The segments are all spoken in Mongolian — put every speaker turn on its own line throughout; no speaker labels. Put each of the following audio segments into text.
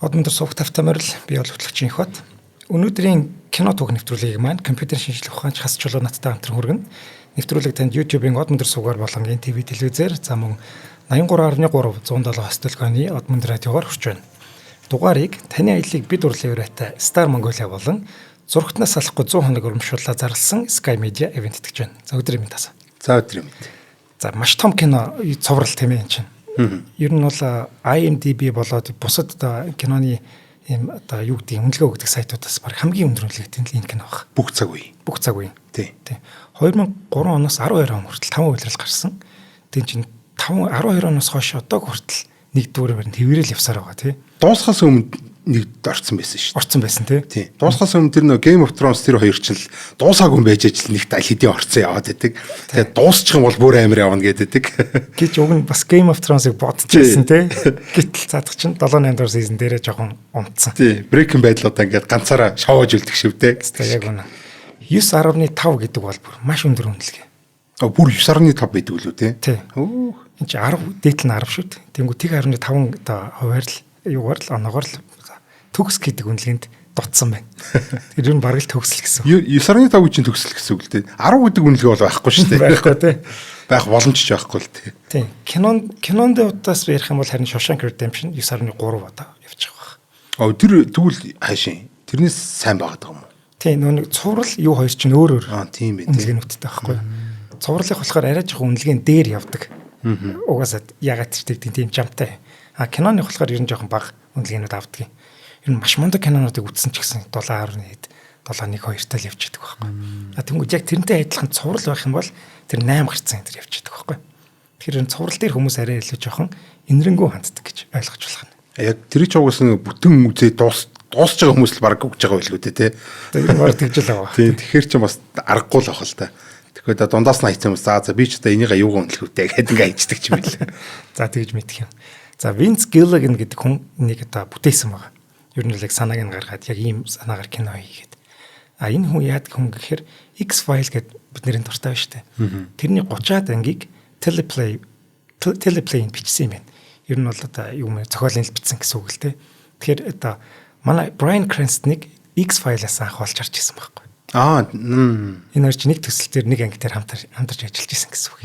Одонтор суух тавтамаар л би бол хөтлөгч инх бат. Өнөөдрийн кино түүх нэвтрүүлгийг маань компьютерийн шинжилгээ ухаанч хас чулуу надтай хамтран хүргэнэ. Нэвтрүүлэг танд YouTube-ийн Одонтор суугаар болон ТV телевизээр за мөн 83.3 107 хостелконы Одонтор радиогоор хүрч байна. Дугаарыг таны аяллыг бид урлын урайтай Star Mongolia болон зургатнаас салахгүй 100 хоног урамшууллаа зарласан Sky Media event итгэж байна. За өдрийн мэнд тасаа.
За өдрийн мэнд.
За маш том кино цоврал тийм ээ энэ чинь. Ер нь бол IMDb болоод бусад одоо киноны ийм одоо юу гэдэг үнэлгээ өгдөг сайтуудаас баг хамгийн өндөр үнэлгээтэй энэ кино баг.
Бүх цаг үе.
Тий. 2003 оноос 12 он хүртэл 5 үйлрэл гарсан. Тэгээ чинь 12 оноос хойш одоо хүртэл нэгдүгээр баримт хэврэл явсаар байгаа тий.
Дуусахаас өмнө нэгд орцсон байсан шүү дээ.
Орцсон байсан тий.
Дуусахаас өмнө тэр нөө Game of Thrones тэр хоёр ч л дуусаагүй юм байж ажил нэгт аль хэдийн орцсон яваад байдаг. Тэгээ дуусчих юм бол бүр амар явна гэдэг.
Гэж уг нь бас Game of Thrones-ыг бодчихсон тий. Гэтэл цаадах чинь 7-8 дугаар сизон дээрээ жоохон унтсан.
Тий. Breaking Bad-луудаа ингээд ганцаараа шоож үлдэх шивтэй.
Яг үнэ. 9.5 гэдэг бол бүр маш өндөр үнэлгээ.
Бүр 9.5 байдаг үлээ тий.
Оо. Энд чи 10 дээдл нь 10 шүү дээ. Тэнгүү тэг 10.5 одоо хуваар л юугаар л оноогоор л төгс гэдэг үнэлгээнд дутсан байна. Тэр нь бараг л төгсөл гэсэн.
9.5 чинь төгсөл гэсэн үг л дээ. 10 гэдэг үнэлгээ бол байхгүй шүү дээ.
Байхгүй тий.
Байх боломж ч байхгүй л тий.
Тий. Кинонд удаас ярих юм бол харин Shawshank Redemption 9.3 одоо явчих واخ.
Тэр тэгвэл хаашийн. Тэрнээс сайн байгаад байгаа юм уу?
Тий. Нэг цуврал юу хоёр чинь өөр.
Тийм байх.
Үнэлгээнүүдтэй байхгүй. Цувралыг болохоор арай жоохон үнэлгээнд дээр явдаг. Угаасаа ягаад ч тийм жамтай. Киноны болохоор ер нь жоохон бага үнэлгээнүүд авдаг. Ер нь маш мундаг кинонуудыг үзсэн ч гэсэн 7.1-д 7.1-2 тал явж байдаг байхгүй. Тэнгүүд яг тэрнтэй адилхан цуврал байх юм бол тэр 8 гарцсан энэ явж байдаг байхгүй. Тэгэхээр энэ цуврал дээр хүмүүс арай илүү жоохон инэрэнгүү ханддаг гэж ойлгож болох нь.
Яг тэр ч угаас нь бүтэн үзээ дуусж байгаа хүмүүс л баг өгж байгаа байлгүй тий.
Тэр баг тэгж л байгаа.
Тий. Тэгэхээр ч бас аргагүй л авах л та. Тэгэхээр дундаас нь хайцсан юм. За би ч одоо энийг аюугаа үнэлэхүүтэй гэдэг ингээ хайчдаг ч юм билээ.
За тэгж мэдэх юм. За Vince Gilligan гэдэг хүн энийг одоо бүтээсэн байгаа. Ер нь л яг санааг нь гаргаад яг ийм санаагаар кино хийгээд. Энэ хүн яадаг хүн гэхээр X-File гэдэг бидний дуртай байна шүү дээ. Тэрний 30-аад ангийг teleplay-ийн бичсэн юм байна. Ер нь бол одоо юм зохиолын л бичсэн гэсэн үг л дээ. Тэгэхээр одоо манай Bryan Cranston-ыг X-File-аас анх олж харж ирсэн байхгүй. Энэ хоёр чинь нэг төсөл дээр нэг анги дээр хамтарч ажиллаж исэн гэсэн үг.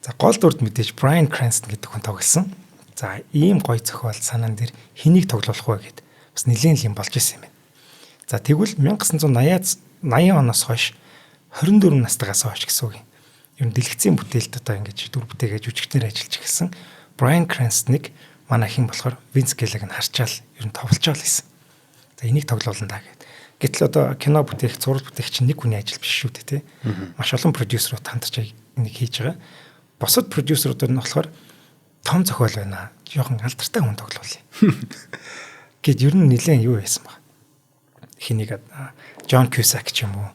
За гол дүрд мэдээж Bryan Cranston гэдэг хүн тоглосон. За ийм гоё зохиол санаан дээр хэнийг тоглуулах вэ гэд бас нэлээд юм болж исэн юм байна. За тэгвэл 1980 оноос хойш 24 настайгаас хойш гэсэн үг юм. Ер нь дэлгэцийн бүтээлд одоо ингэж дүр бүтээгээ жүжигчнэр ажиллаж гисэн Bryan Cranston-ыг манай хэн болохоор Vince Gilligan харчаал ер нь товлжоол хийсэн. За энийг тоглуулна даа гэд. Гэтэл одоо кино бүтээх, зураг бүтээх чинь нэг хүний ажил биш шүү дээ тий. Маш олон продюсерууд хамтарч энийг хийж байгаа. Босод продюсерууд нь болохоор том зохиол байна. Жохон алдартай хүн тоглоулъя. Гэт ер нь нэлээд юу байсан баг. Хэнийг John Cusack ч юм уу.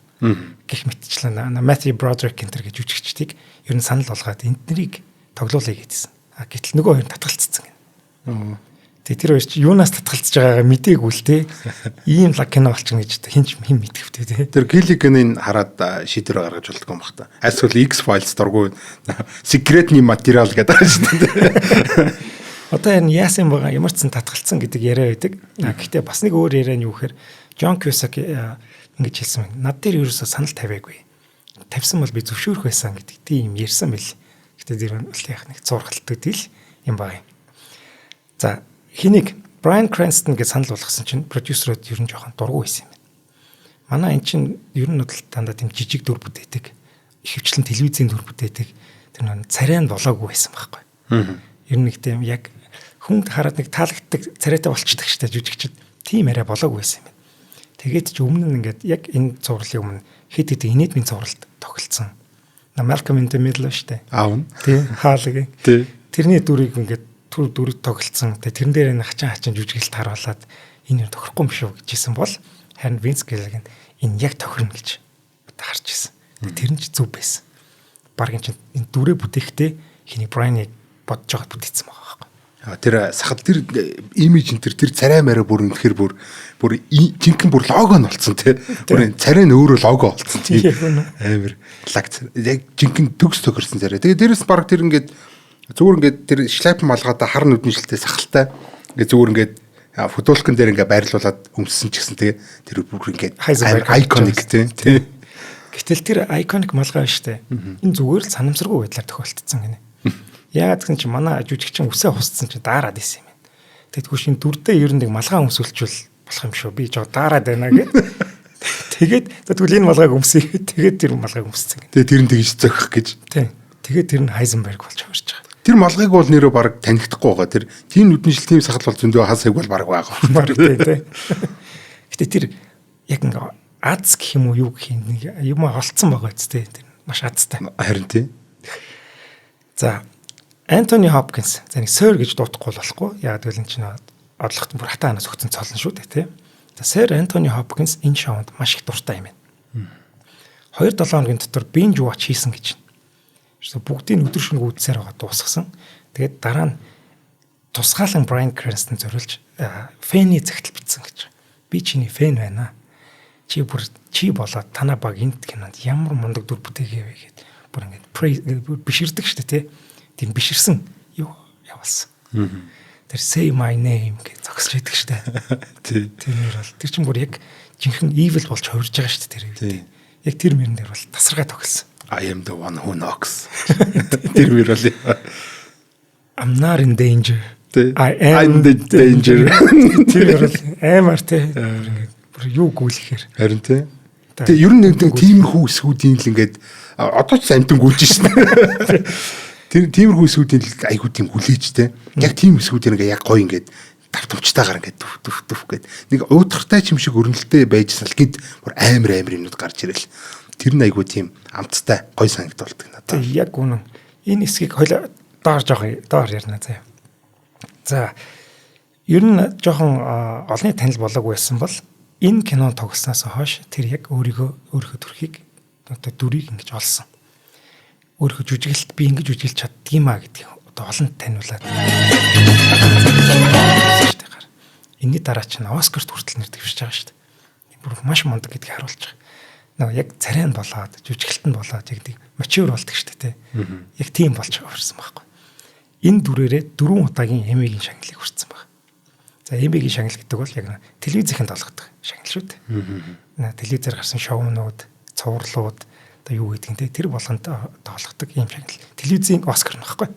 Гэх мэтчлэн Matthew Broderick энэ гэж жүжигчдийг ер нь санал болгоод эднэрийг тоглоулъя гэдсэн. Гэтэл нөгөө хоёр татгалцсан гэнэ. Тэгээ тэр хоёр чи юунаас татгалцж байгаагаа мдээгүй л те. Ийм лаг кино болчихно гэж хэн мэдгэвтэй те.
Тэр Gilligan-ыг хараад шийдвэр гаргаж болдгоо юм бах та. Эсвэл X-Files дургүй секретний материал гэдэг шүү дээ.
Одоо энэ яасан байгаа ямар ч сан татгалцсан гэдэг яриа байдаг. Гэхдээ бас нэг өөр яриа нь юу гэхээр John Cusack ингэж хэлсэн байна. Над дээр ерөөсөө санал тавиагүй. Тавьсан бол би зөвшөөрөх байсан гэдэг тийм ярьсан бэл. Гэхдээ тэр нь яг нэг зургалттай дил юм байна. За хэнийг Bryan Cranston гэж санал болгосон чинь продюсерууд ер нь жоохон дургүй байсан юм байна. Манай эн чинь ер нь дандаа тийм жижиг дүр бүтээдэг. Ихэвчлэн телевизийн дүр бүтээдэг. Тэр нэг царай нь болоогүй байсан байхгүй. Ер нь нэг тийм яг хүнд хараад нэг таалагддаг царайтай болчихдаг штэ жүжигчд. Тийм арай болоогүй байсан юм байна. Тэгээд ч өмнө нь ингээд яг энэ зурлын өмнө хэд хэдэн инээдмийн зурлалд тоглолцсон. Malcolm in the Middle штэ.
Аав нь.
Тий, хаалга. Тэрний дүрийг ингээд түр дүрд тоглолцсон. Тэрэн дээр энэ хачин жүжиглэлт харуулад энэ юу тохирохгүй юм шүү гэжсэн бол харин Vince Gilligan энэ яг тохирно гэж харж ирсэн. Тэр нь ч зөв байсан. Баргийн чинь энэ дүрээ бүтээхдээ хэний Bryan-ыг бодож байгаа бүтээсэн байгаа байхгүй.
Тэр сахад тэр имиж энэ тэр царай мараа бүр үнэхээр бүр жинхэнэ бүр лого нь болцсон тий. Бүр царай нь өөрөө лого болцсон тий. Амар лаг яг жинхэнэ төгс тохирсон царай. Тэгээ дээрэс баг тэр ингээд зүгээр ингээд тэр шлайп малгайда хар нүдэн шилтэй сахалтай ингээд зүгээр ингээд футболкон дээр ингээ байрлуулад өмссөн ч гэсэн тэр бүр ингээ iconic тий.
Гэтэл тэр iconic малгай ба штэ. Энэ зүгээр л санамсаргүй байдлаар тохиолдсон гинэ. Яагаад гэсэн чи манай жүжигчин үсээ хусцсан чи даарад исэн юм. Тэгэдгүй шин дүрдээ ер нь нэг малгай өмсөлчвөл болох юм шүү. Би жоо даарад байна гэд. Тэгээд тэгвэл энэ малгайг өмсөе. Тэгээд тэр малгайг өмссөн.
Тэгээд тэр нь тэгж зохих гэж.
Тийм. Тэгээд тэр нь Heisenberg болж хувирч байгаа.
Тэр малгайг бол нэрөө баг танигдахгүй байгаа. Тэр тийм нүднжил тийм сахал бол зөндөө хасайг бол баг байгаа.
Баг тийм. Гэтэ тэр яг ингээ аз гэх юм уу юу гэх юм олцсон байгаа үстэй. Тэр маш азтай.
Харин тийм.
За Anthony Hopkins за нэг Sir гэж дуутахгүй болохгүй. Яг гэвэл энэ чинь орлогот бүр хатаанаас өгсөн цолно шүү дээ тийм. За Sir Anthony Hopkins энэ шоунд маш их дуртай юм байна. 2-7 хоногийн дотор binge watch хийсэн гэж байна. Бүгдийг өдөр шөнөгүй үзсээр байгаа дуусгасан. Тэгээд дараа нь тусгаалan Bryan Cranston зориулж фэний загтал бичсэн гэж. Би чиний фэн байна. Чи болоод танаа баг энт кинонд ямар мундаг дүр бүтээгээвэ гэд бүр ингээд биширдэг шүү дээ тий. Тийм биширсэн юу явуулсан. Тэр say my name гэж зогсож байдаг шүү дээ.
Тий.
Тэр бол тэр чинь бүр яг жинхэнэ evil болж хувирж байгаа шүү дээ тэр үед. Яг тэр мөрөн дээр бол тасаргай тоглосон.
I am the one who knocks. Тэр мөр бол
I'm not in danger.
I am the danger.
Тэр бол амар тий. Бүр юу гүйлэхээр.
Харин тий. Тэгээ ер нь нэг тиймэрхүү эсгүүдийн л ингээд одоо ч амтан гүйлж шин. Тэр тиймэрхүү эсгүүдийн л айгуу тийм хүлээжтэй. Яг тийм эсгүүдээр ингээ яг гоё ингээд давтамжтайгаар ингээд дүф гэд нэг уудахтай ч юм шиг өрнөлттэй байжсал гэд бүр амар юмнууд гарч ирэл. Тэр нь айгуу тийм амттай гоё санагдуулдаг надад.
Яг үнэн. Энэ эсгийг хойлоо доор ярина заяа. За ер нь жоохон олонний танил болоогүй байсан бол энэ кино тоглосноос хойш тэр яг өөрийнхөө төрхийг одоо дүрийг ингэж олсон. Өөрийнхөө жүжиглэлт би ингэж жүжиглэж чаддгийм а гэдгийг одоо олонд таниулаад. Энэний дараа чинь Оскарт хүртэл нэр дэвшиж байгаа шүү дээ. Бүр маш мундаг гэдгийг харуулж байгаа. Нэг яг царай нь болоод жүжиглэлт нь болоод яг тийм mature болдог шүү дээ. Яг тийм болж аварсан байхгүй. Энэ дүрээрээ 4 удаагийн Эмигийн шагналыг хүртсэн байна. За Эмигийн шагнал гэдэг бол яг телевизийн тоглодог шагнал шүү дээ. Телевизээр гарсан шоунууд, цувралууд одоо юу гэдгийг тэр болгонд тоглодог юм шагнал. Телевизийн Оскар нөхгүй.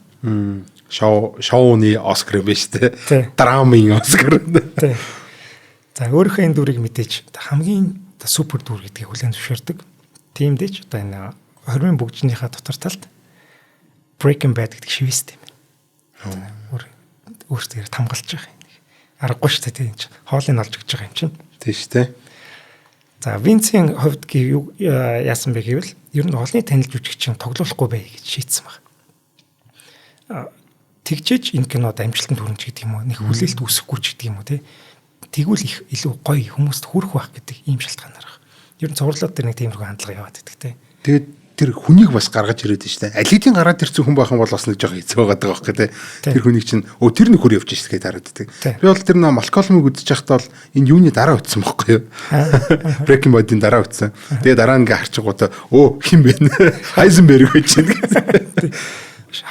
Шоуны
Оскар биш үү? Драмын Оскар.
За өөрийнхөө энэ дүрийг мэдээж хамгийн супер дүр гэдгийг хүлээн зөвшөөрдөг. Тиймдээч одоо энэ 20-ын бүгжнийхаа дотор талд Breaking Bad гэдэг шивэстэй юм. Өөртөө тамгалж байгаа юм. Аргагүй шүү дээ тийм чинь. Хоолыг олж өгч байгаа юм чинь.
Тийм шүү дээ.
За Винцийн хувьд яасан бэ гэвэл ер нь олонний танил жүжигчин тоглоулахгүй бай гэж шийдсэн байна. Тэгжээж энэ кинод амжилтанд хүрэх гэдэг юм уу? Нэг хүлээлт үүсэхгүй ч гэдэг юм уу те. Тэгвэл их илүү гоё хүмүүст хүрэх байх гэдэг ийм шалтгаанаар байна. Ер нь цувралууд дээр нэг тиймэрхүү хандлага яваад байдаг те.
Тэгээд тэр хүнийг бас гаргаж ирээд байна шүү дээ. Алидийн гараад ирсэн хүн байх юм бол бас нэг жоох хэцүү байгаад байгаа байхгүй те. Тэр хүнийг чинь тэр нэг хөр явж шít гэж хараад байдаг. Би бол тэр нөө Малколмыг үзэж байхдаа бол энэ юуны дараа утсан байхгүй юу? Breaking Bad-ийн дараа утсан. Тэгээд дараа ингээ харчихгуудаа хин бэ? Heisenberg гэж байна.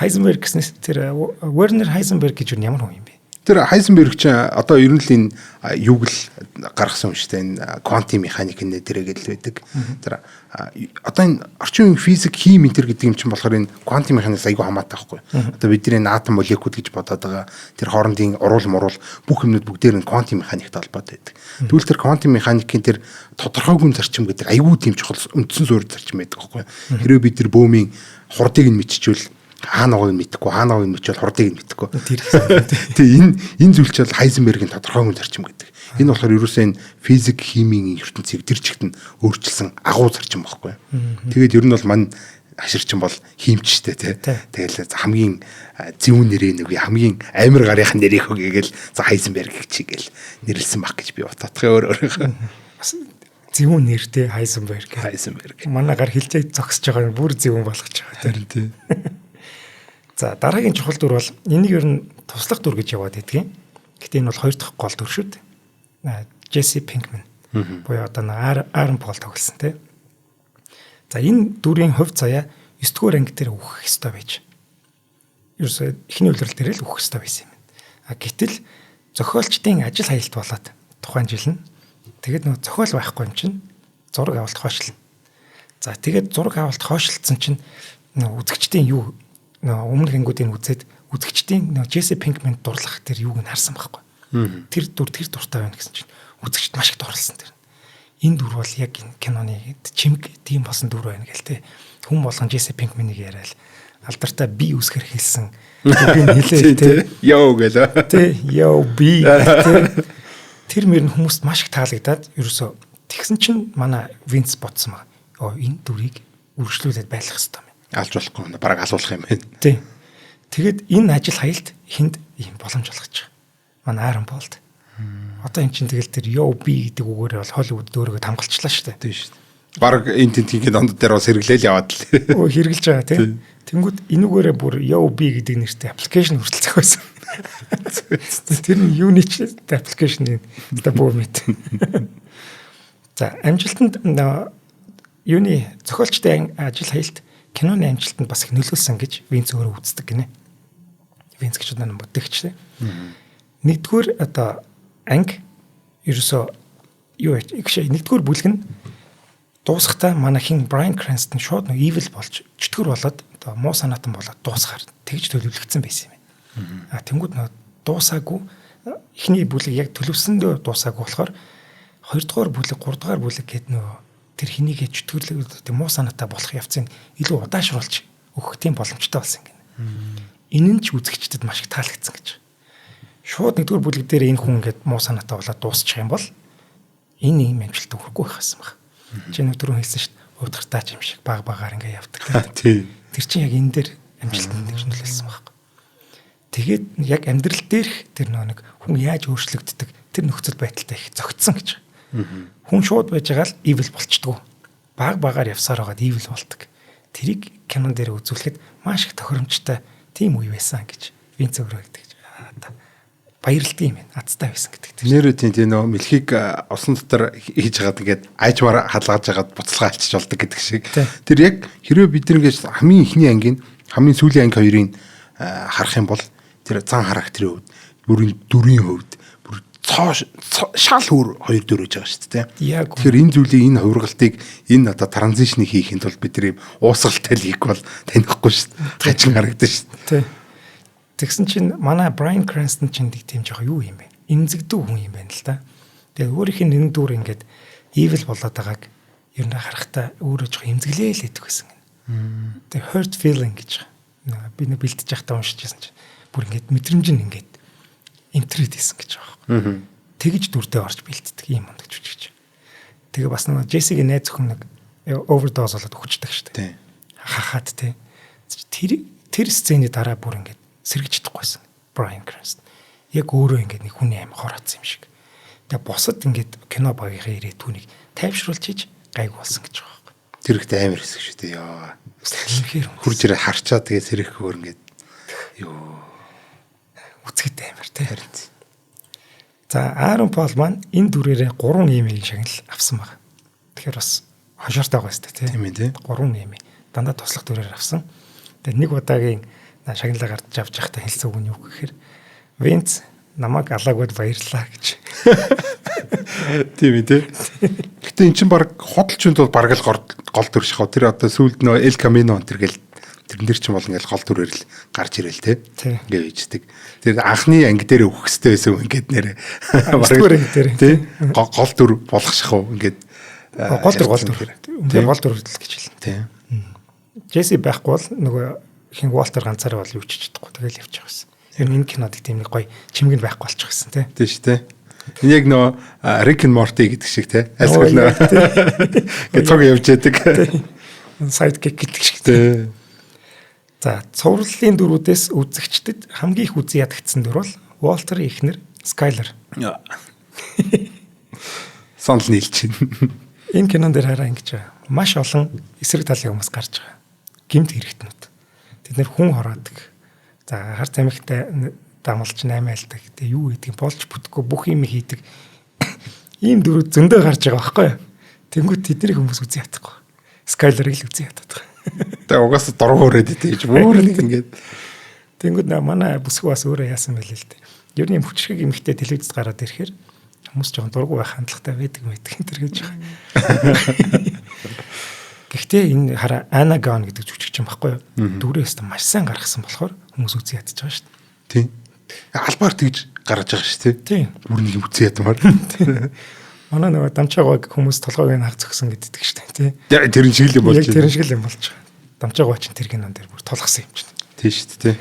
Heisenberg гэснээс тэр Werner Heisenberg гэж ямар хүн юм бэ?
Тэр Heisenberg чинь одоо ер нь л энэ юуг л гаргасан юм шүү дээ. Энэ квантын механик нэ дээрээ л байдаг. Тэр одоо энэ орчин үеийн физик, хими энэ гэдэг юм чинь болохоор энэ квантын механикс айгүй хамаатай байхгүй. Одоо бидний энэ атом молекул гэж бодоод байгаа тэр хоорондын уруул бүх юмнууд бүгдээр нь квантын механиктай холбоотой байдаг. Тэгвэл тэр квантын механикийн тэр тодорхойгүй зарчим гэдэг айгүй тийм чухал үндсэн суурь зарчим байдаг байхгүй. Хэрвээ бид тэр бөөмийн хурдыг нь мэдчихвэл хаанаагааг нь мэдэхгүй, хаанаагааг нь мэдчихвэл хурдыг нь мэдэхгүй. Тэгээ энэ зүйл чинь Heisenberg-ийн тодорхойгүй зарчим гэдэг. Энэ болохоор ерөөсөө энэ физик, химийн ертөнцийг тэр чигт нь өөрчилсөн агуу зарчим байхгүй. Тэгээд ер нь бол мань хаширчин бол химчтэй тий. Тэгэл хамгийн зөвүүн нэрээ нэг хамгийн амар гарынхан нэрийг өгөөгөл за Heisenberg чигээл нэрлсэн баг гэж би бодох өөрөөхөө.
Бас зөвүүн нэртэй Heisenberg. Манайгаар хэлжээ зогсож байгаа бүр зөвүүн болгож байгаа.
Харин тий.
За дараагийн чухал дүр бол энийг ер нь туслах дүр гэж яваад байдгийг. Гэтэ энэ бол хоёр дахь гол дүр шүү дээ. Jesse Pinkman. Буюу одоо Aaron Paul тоглосон тий. За энэ дүрийн хувь заяа 9-р анги дээр үхэх ёстой байж. Ерөөсөө эхний үлрэл дээр л үхэх ёстой байсан юм. Гэтэл зохиолчдын ажил хаялт болоод тухайн жил нь тэгээд нөгөө зохиол байхгүй юм чинь зураг авалт хойшлно. За тэгээд зураг авалт хойшлцсон чинь нөгөө үзэгчдийн юу нөгөө өмнөх ангиудыг үзээд үзэгчдийн нөгөө Джесси Пинкман дурлах тэр юуг нь харсан байхгүй. Тэр дуртай байна гэсэн чинь үзэгчд маш их дурлсан тэр. Энэ дүр бол яг энэ киноны чимэг тийм болсон дүр байна гэл те. Хүн болгон Джесси Пинкманыг яриад алдартай би үсгэр хэлсэн. Үгийг хэлээ те.
Йоо гэлээ.
Тэ йоо би те. Тэр мөрн хүмүүст маш их таалагдаад ерөөсө тэгсэн чинь манай Винс бодсон баг. Энэ дүрийг үргэлжлүүлээд байлгах хэрэгтэй юм.
Алж болохгүй бараг алуулах юм байна.
Тий. Тэгэд энэ ажил хаялт эхэнд ийм боломж болгож байгаа. Манай Aaron Paul. Одоо эн чинь тэгэл тэр Yo B гэдэг үгээр бол Hollywood өөрийгөө хамгаалчлаа шүү дээ.
Тийм шүү дээ. Бараг энэ тентгийн донд дээр бас хэрэглээл яваад л.
Өө хэрэглэж байгаа тий. Тэнгүүд энүүгээрээ бүр Yo B гэдэг нэртэй аппликейшн хүртэл зохиосон. Тэр нь юуны ч аппликейшн энэ боо мэт. За амжилтанд юуны зохиолчтой ажил хаялт киноны амжилтанд бас их нөлөөлсөн гэж Винц өөрөө үздэг гинэ. Винц гэж одоо бүтээгч тий. Нэгдүгээр одоо анги ерөөсөө юу нэгдүгээр бүлэг нь дуусахтаа манай хин Брайан Крэнстон шууд нэг evil болж чөтгөр болоод одоо муу санаатан болоод дуусахаар тэгж төлөвлөгдсөн байсан юм байна. Тэнгүүд нөө дуусаагүй эхний бүлэг яг төлөвсөндөө дуусаагүй болохоор 2 дугаар бүлэг 3 дугаар бүлэг гэдэг нөө тэр хинийгээ чөтгөрлөг тийм муу санаатай болох явцыг илүү удаашруулж өгөх тийм боломжтой болсон гэнэ. Энэ нь ч үзэгчдэд маш их таалагдсан гэж. Шууд нэгдүгээр бүлэг дээр энэ хүн ингээд муу санаатай болоод дуусчих юм бол энэ юм амжилт өгөхгүй байхсан баг. Чи өдрөө хэлсэн шүү дээ. Удахтаач юм шиг багаар ингээд явдаг.
Тийм.
Тэр чинь яг энэ дээр амжилтанд нөлөөлсөн баг. Тэгээд яг амьдрал дээрх тэр нэг хүн яаж өөрчлөгддөг тэр нөхцөл байдалтай их зөгцсөн гэж. Хүн шууд байж байгаа л evil болчдөг. Багаар явсаар байгаад evil болдог. Тэрийг кинон дээр үзүүлэхэд маш их тохиромжтой тийм үе байсан гэж Винц өөрөө гэдэг. Баярлалтай юм байна. Азтай байсан гэдэг.
Нэрээ тийм нөө мэлхийг усан дотор хийж хагаад ингээд айжмаар халгааж хагаад буцалгаа алчиж болдог гэдэг шиг. Тэр яг хэрвээ бид нэгээс хамгийн ихний ангийн хамгийн сүүлийн анги хоёрын харах юм бол тэр зан характерийн хувьд бүрийн дүрийн хувьд бүр шал өөр хоёр дүр гэж байгаа шүү дээ. Тэгэхээр энэ зүйлийг энэ хувиргалтыг энэ одоо транзишнийг хийхэд бол бид нар юм уусгалтай л хийх бол танихгүй шүү дээ. Хажин харагдаж шүү дээ.
Тэгсэн чинь манай Брайан Крэнстон чинь тийм жоох юу юм бэ? Имзэгдүү хүн юм байна л да. Тэгээ өөрийнх нь энэ дүр ингээд evil болоод байгааг ер нь харахтаа өөрөө жоох имзэглээ л гэдэг байсан гэнэ. Тэгээ hurt feeling гэж би нэг бэлдэж явахдаа уншиж байсан чинь бүр ингээд мэдрэмж нь ингээд имтрэд хийсэн гэж байгаа юм. Тэгж дүрдээ орж бэлддэг юм ондогч гэж. Тэгээ бас нэг Джессигийн найз өхөн нэг overdose болоод өгчдөг шүү дээ. Хахаад тий. Тэр сцений дараа бүр ингээд сэргэж чадахгүйсэн. Брайан Крэнстон. Яг өөрөө ингээд нэг хүний аим хороцсон юм шиг. Тэгээ босод ингээд кино багийнхаа ирээ түүнийг тайвшруулж хийж гайг болсон гэж байгаа юм.
Тэр ихтэй амар хэсэг шүү дээ. Яа. Хурж ирээ харчаа тэгээ сэрэхгүйгээр ингээд ёо
үцгэт амар тий. За Aaron Paul маань энэ дүрээрээ 3 нэмийн шагнал авсан байна. Тэгэхээр бас хошоортой байгаа шүү дээ тий.
Тийм ээ тий.
3 нэмийн дандаа туслах дүрээр авсан. Тэгээ нэг удаагийн шагналаа гарч авч явахдаа хэлсэн үг нь юу гэхээр Винц намайг алаагууд баярлаа гэж.
Тийм ээ тий. Гэтэ эн чинь баг хотолчунд бол баг л гол дүр шахав. Тэр одоо сүүлд нөө Эл Камино тэр гэл тэрнэр чинь бол ингээл гол дүрээр л гарч ирэл тий. Ингээ bijдэг. Тэр анхны анги дээр өгөх хэрэгтэй байсан юм ингээд нэрээ.
Бараг дээр
тий. Гол дүр болох шахав ингээд
гол дүр. Үнээр гол дүр л гэж хэлнэ.
Тий.
Джесси байхгүй бол нөгөө хин Уолтер ганцаараа бол юу ч хийж чадахгүй тэгэл явж байгаа юм. Тэр энэ кинод тийм нэг гоё чимэг байх болчих байсан тий.
Тийм шүү дээ. Энэ яг нөө Rick and Morty гэдэг шиг тий. Альсгал нөө гэцог явж яадаг.
Sidekick гэдэг шиг тий. За цувралын дөрүүдээс үзэгчдэд хамгийн их үзэн ядагдсан дүр бол Уолтерийн эхнэр Skyler.
Сонл нийлж байна.
Энэ кинон дээр хараа ингэж байгаа. Маш олон эсрэг талын хүмүүс гарч байгаа. Гэмт хэрэгтнүүд. Тэд нэр хүн хороодог. За хар тамхитай дамалж наймаалдаг. Тэгээ юу гэдгийг болж бүтэхгүй бүх юм хийдэг. Ийм дөрүүд зөндөө гарч байгаа байхгүй юу? Тэнгүүд тэдний хүмүүс үзэн ядахгүй. Skyler-ыг л үзэн ядаад байгаа.
Тэгээ угаасаа дуруу хүрээд идэж бүр нэг ингээд.
Тэнгүүд манай бүсгүй бас өөрөө яасан байл л дээ. Ер нь хүчрэг эмэгтэй телевизэд гараад ирэхээр хүмүүс жоохон дургу байх хандлагатай байдаг энэ төр гэж байгаа. Гэхдээ энэ хараа Anna Gunn гэдэг жүжигч юм баггүй юу? Дүрээс маш сайн гаргасан болохоор хүмүүс үзий ядаж байгаа шүү дээ.
Тийм. Албаар тэгж гаргаж байгаа шүү дээ.
Тийм.
Бүр нэг үзий ядмаар.
Манай нөгөө дамчаагааг хүмүүс толгойг нь хаг зөксөн гэдэг шүү дээ.
Тийм. Тэрэн шиг л юм болж
байна. Тэрэн шиг л юм болж байгаа. Дамчаагаа чинь тэр кинон дээр бүр толгосон юм чинь.
Тийм шүү дээ.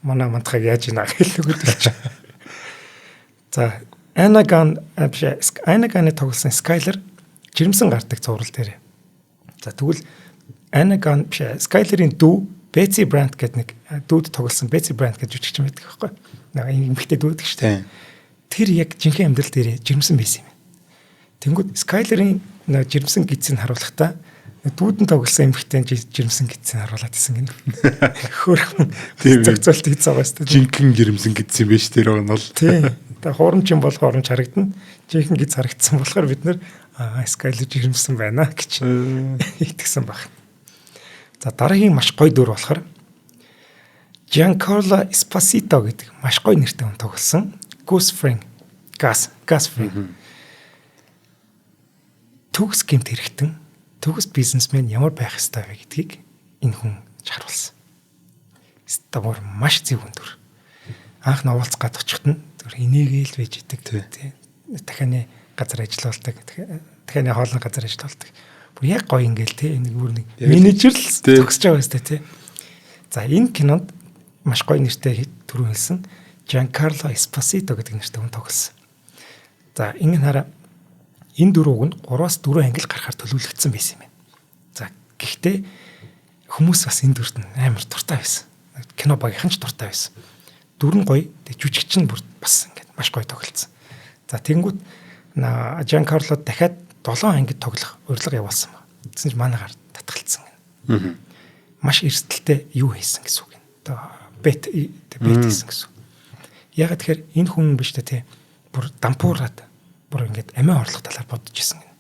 Манай мантахыг яаж ийна хэлэхэд л чинь. За Anna Gunn-ы тоглосон Skyler жирэмсэн гардаг зурвал дээр. За тэгвэл Anna Gunn Skyler-ийн дүү Betsy Brandt гэдэг нэг дүүд тоглосон Betsy Brandt гэж жүжигч юм байдаг байхгүй. Нэг эмэгтэй дүүд гэж шүү дээ. Тэр яг жинхэнэ амьдрал дээр жирэмсэн байсан юм. Тэнгүүд Skyler-ийн жирэмсэн гидсийг харуулахдаа дүүдэн тоглосон эмэгтэй жирэмсэн гидсийг харуулад исэн гэнэ. Хөөрхөн зохицуулт хийж байгаа шүү дээ.
Жинхэнэ жирэмсэн гидс юм биш тэр нь бол.
Тийм. Тэгээ хуурамч юм бол хуурамч харагдана. Жинхэнэ гидс харагдсан болохоор бид нэр Skyler жирэмсэн байна гэж итгэсэн баг. За дараагийн маш гоё дүр болохоор Giancarlo Esposito гэдэг маш гоё нэртэй хүн тоглосон Gus Fring. Төгс гэмт хэрэгтэн төгс бизнесмен ямар байх ёстой вэ гэдгийг энэ хүн харуулсан. Стабор маш зөв өндөр. Анх нь уулзах гад очихт нь энийгээл байж идэг тийм. Дахианы газар ажиллаулдаг. Дахианы хоолны газар ажиллаулдаг. Бүр яг гоё ингээл тийм нэг бүр нэг менежер л төгсөж байгаа ёстой тийм. За энэ кинонд маш гоё нэртэй түрүү хэлсэн Giancarlo Esposito гэдэг нэртэй хүн тоглосон. За ингэ хараа энэ дөрвөг нь 3-4 ангил гарахаар төлөвлөгдсөн байсан юм байна. За гэхдээ хүмүүс бас энэ дүрт амар дуртай байсан. Кино багийнхан ч дуртай байсан. Дүр нь гоё, жүжигч нь бүр бас ингээд маш гоё тоглолцсон. За тэнгууд Giancarlo дахиад 7 ангид тоглох урилга явуулсан ба. Тэгсэн чинь манайгаар татгалцсан гэнэ. Маш эрсдэлтэй юу хийсэн гэсэн үг юм. Бет хийсэн гэсэн. Яг тэгэхээр энэ хүн биш тэ бүр дампуураад бүр ингээд амиа орлох талаар бодож исэн гэнэ.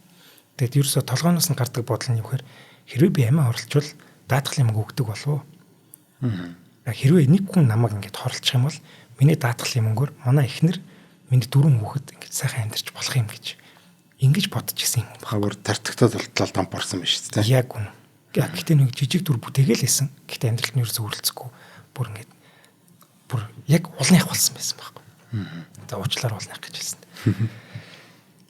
Тэгэд ерөөсө толгооноос нь гардаг бодол нь юу гэхээр хэрвээ би амиа орлчвал даатгал юм өгдөг болов уу? Хэрвээ нэг хүн намайг ингээд хорлчих юм бол миний даатгал юмгоор манай эхнэр миний дөрөв хүүхэд ингээд сайхан амьдарч болох юм гэж ингэж бодож исэн юм байна.
Хавар тартагтаад болтлоо дамп орсон байна шүү дээ.
Яг үнэ. Гэхдээ нэг жижиг дүр бүтээгээл байсан. Гэхдээ амьдралд нь ерөөсө өөрлөцөхгүй бүр ингээд бүр яг улных болсон байсан байхгүй. За уучлаарай улных гэж хэлсэн.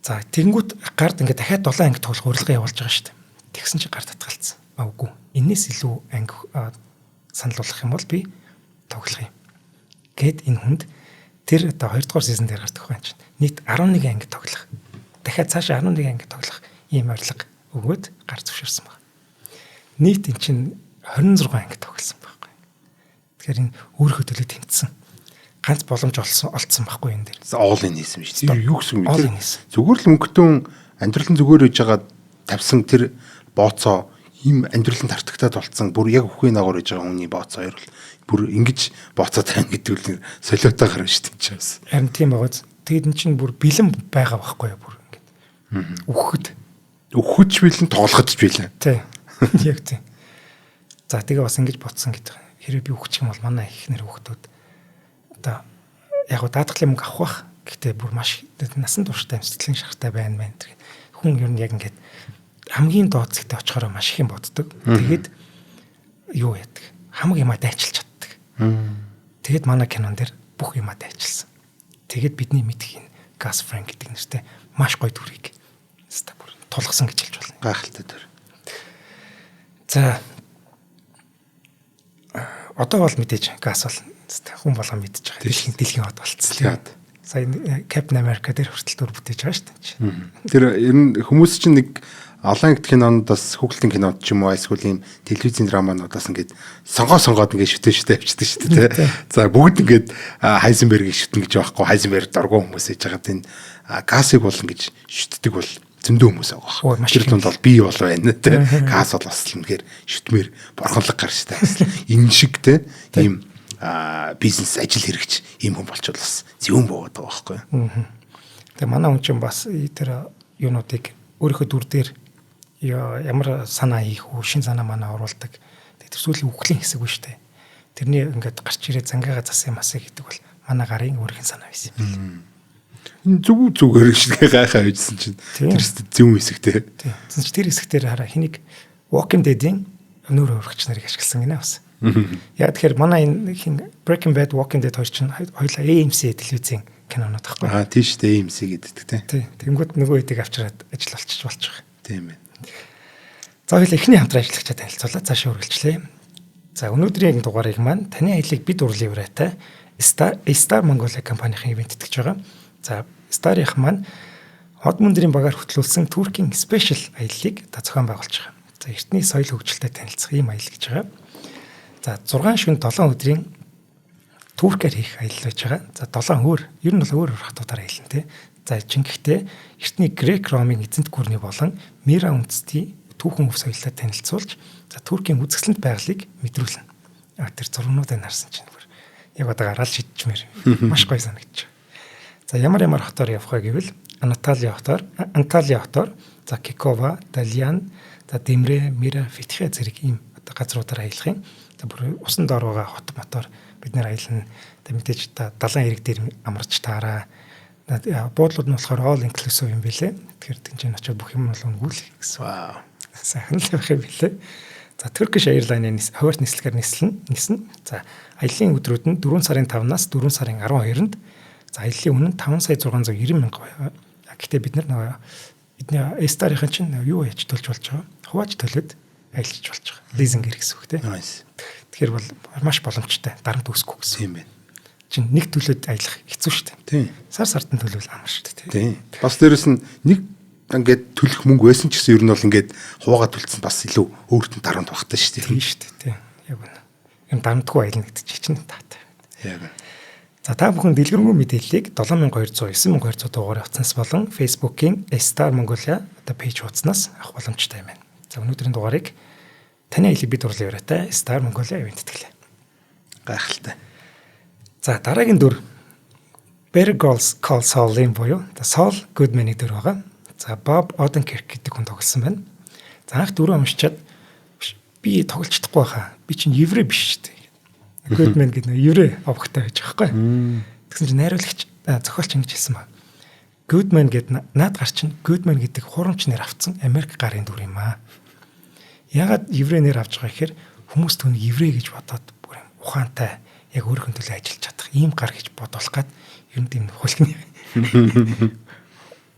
За тэнгуут гард ингээд дахиад 7 анги тоглох урилга явуулж байгаа шүү дээ. Тэгсэн чинь гар татгалцсан. Үгүй. Энээс илүү анги санал болгох юм бол би тоглох юм. Гэт энэ хүнд тэр одоо 2 дугаар сизон дээр гардаг байх чинь нийт 11 анги тоглох. Дахиад цаашаа 11 анги тоглох ийм урилга өгөөд гар зөвшөөрсөн байна. Нийт эн чинь 26 анги тоглосон байхгүй. Тэгэхээр энэ өөрийнхөө төлөө тэмцсэн. Ганц боломж олцсон байхгүй энэ дээр.
All in хийсэн шүү дээ. Юу гэсэн үг вэ? Зүгээр л мөнгөтөн амьдрал нь зүгээр байж байгаа тавьсан тэр бооцоо ийм амьдрал нь тартагтаад болцсон. Бүр яг үхвээ нагуур хийж байгаа хүний бооцоо хоёр л бүр ингэж бооцоо тань гэдэг л солиотой гарна шүү дээ.
Харин тийм байгааз. Тэгэд эн чинь бүр бэлэн байгаа байхгүй юу бүр ингэж.
Үхэж бэлэн тоглоход ч бэлэн.
Тий. Яг тий. За тэгээ бас ингэж бодсон гэдэг. Хэрвээ би үхчих юм бол манай ихнэр хүүхдүүд одоо яг даатгалын мөнгө авах бах. Гэхдээ бүр маш насан турштай сэтгэлийн шахартай байна. Хүн ер нь яг ингэж хамгийн доод зэгтээ очихороо маш их юм боддог. Тэгээд юу яадаг? Хамаг юмаа дайчилж чаддаг. Тэгээд манай кинон дээр бүх юмаа дайчилсан. Тэгээд бидний мэдх энэ Gus Fring гэдэг нэртэй маш гоё дүрийг бүр тулгсан гэж хэлж болно.
Гайхалтай дүр.
За одоо бол мэдээж Gus бол хүн болгоо мэдж байгаа. Дэлхийн хот болцсон. Сая Captain America дээр хүртэл дүр бүтээж байгаа шүү дээ.
Тэр ер нь хүмүүс чинь нэг олон ангид кинонд бас хүүхэлдэйн кинод ч юм уу эсвэл ийм телевизийн драмануудаас ингээд сонгоод ингээд шүтээ авчдаг шүү дээ. За бүгд ингээд Хайзенбергийг шүтэн гэж байхгүй. Хайзенберг дургуй хүмүүс ээж байгаа тийм Гасыг бол ингэж шүтдэг бол зөндөө хүмүүс байгаа. Тэр тунд бол би бол байна тийм. Гас бол бас л үнэхээр шүтмээр борхонлог гарчтай. Энэ шиг тийм бизнес ажил хэрэгч ийм хүн болчихвол бас зөвөн бовоод байгаа байхгүй.
Тэгээ манай хүн чинь бас тэр юунуудыг өөрийнхөө дүр дээр ямар санаа хийх үү, шин санаа манаа оруулдаг. Тэр сүүлийн үхлийн хэсэг биш үү? Тэрний ингээд гарч ирээд зангаагаа зассан масыг гэдэг бол манай гарын өөрхийн санаа байсан юм.
Энэ зүгээр шиг гайхаа үйдсэн чинь тэр зөв хэсэгтэй.
Тийм. Тэр хэсэгтэр хараа хэнийг Walking Dead-ийн өнөр өргөгч нарыг ашигласан гинэ бас. Яг тэгэхээр манай энэ Breaking Bad, Walking Dead хоёр чинь хоёулаа AMC телевизийн кинонууд байхгүй.
Тийш дээ AMC гэдэг
тийм. Тэнгүүд нөгөө хэдийг авчираад ажил болчих байгаа.
Тийм ээ.
За хоёул эхний хамтран ажиллагчаа танилцуулаад цаашаа үргэлжлэе. За өнөөдрийн дугаарыг маань таны аялыг бид урлын ураатай Star Mongolia компанийн ивент итгэж байгаа. За Star-ийнх маань хот мөндрийн багаар хөтлүүлсэн Туркийн спешиал аяллыг та зохион байгуулж байгаа. За эртний соёл хөгжилтэй танилцах ийм аял гэж байгаа. За 6 шөнө 7 өдрийн Туркээр хийх аялал байж байгаа. За 7 ер нь бол өөр хотуудаар аялна тий. За жинхэнэ эртний Грек-Ромын эзэнт гүрний болон Мира үндэстний түүхэн өв соёлтой танилцуулж за Туркийн үзэсгэлэнт байгалыг мэдрүүлнэ. Тэр зургнуудыг харсан чинь яг одоо гараал шидчихмээр маш гоё санагдчих. За ямар хотоор явах вэ гэвэл Анталия хотоор за Кикова, Далиан, за Дэмрэ, Мира, Фитхэ зэрэг ийм одоо газруудаар аялах юм. За бүр усан доор байгаа хот мотор бид нэр аялна. Тэг мэдээж далайн ирэг дээр амарч таараа. Буудлууд нь болохоор all inclusive юм билэ. Тэгэхээр тэнцэн очиод бүх юм бол өнгүүл гэсэн.
Вау.
Сайхан л байх юм билэ. За Turkish Airlines-ийн хуваарь нислэгээр нислэн. За аяллаа өдрүүд нь 4 сарын 5-наас 4 сарын 12-нд за аяллаа үнэ нь 5,690,000 байгаа. Гэхдээ бид нар бидний Star-ийн чинь юу яаж төлж болж байгаа? Хувааж төлөөд аялж болж байгаа. Лизингээр гэсэн үг тийм. Тэгэхээр бол маш боломжтой. Дарамт үүсэхгүй гэсэн.
Тийм байна.
Чин нэг төлөөд аялах хэцүү шүү дээ.
Тийм.
Сар сартан төлөвл амар шүү дээ
тийм. Бас дээрэс нь нэг ингээд төлөх мөнгө байсан ч гэсэн ер нь бол ингээд хуваагаа төлсөн бас илүү өөртөө дарамт багтаа шүү дээ.
Тийм шүү дээ. Тийм. Яг үнэ. Юм дарамтгүй аялна гэдэг чинь таатай.
Яг.
За та бүхэн дэлгэрэнгүй мэдээллийг 7209 9200 дугаар хавцнаас болон Facebook-ийн Star Mongolia одоо пэйж хуудаснаас авах боломжтой юм байна. За өнөөдрийн дугаарыг таны аялыг бид урлын ураатай Star Mongolia ивент итгэлээ.
Гайхалтай.
За дараагийн дүр Better Call Saul-ийн буюу Saul Goodman-ийн дүр байгаа. За Bob Odenkirk гэдэг хүн тоглосон байна. За анх дөрөв уншичаад би тоглож чадахгүй байхаа. Би чинь еврей биш шүү дээ. Goodman гэдэг нь еврей овогтой байж байгаа байхгүй. Тэгсэн чинь найруулагч зохиолч ингэж хэлсэн ба. Goodman гэдэг наад гар чинь Goodman гэдэг хурамч нэр авцсан Америк гарын дүр юм аа. Ягаад еврей нэр авч байгаа гэхээр хүмүүс түүнийг еврей гэж бодоод бүр юм ухаантай яг өөрийнхөө төлөө ажиллаж чадах ийм гар гэж бодуулах гад ер нь тийм хулхны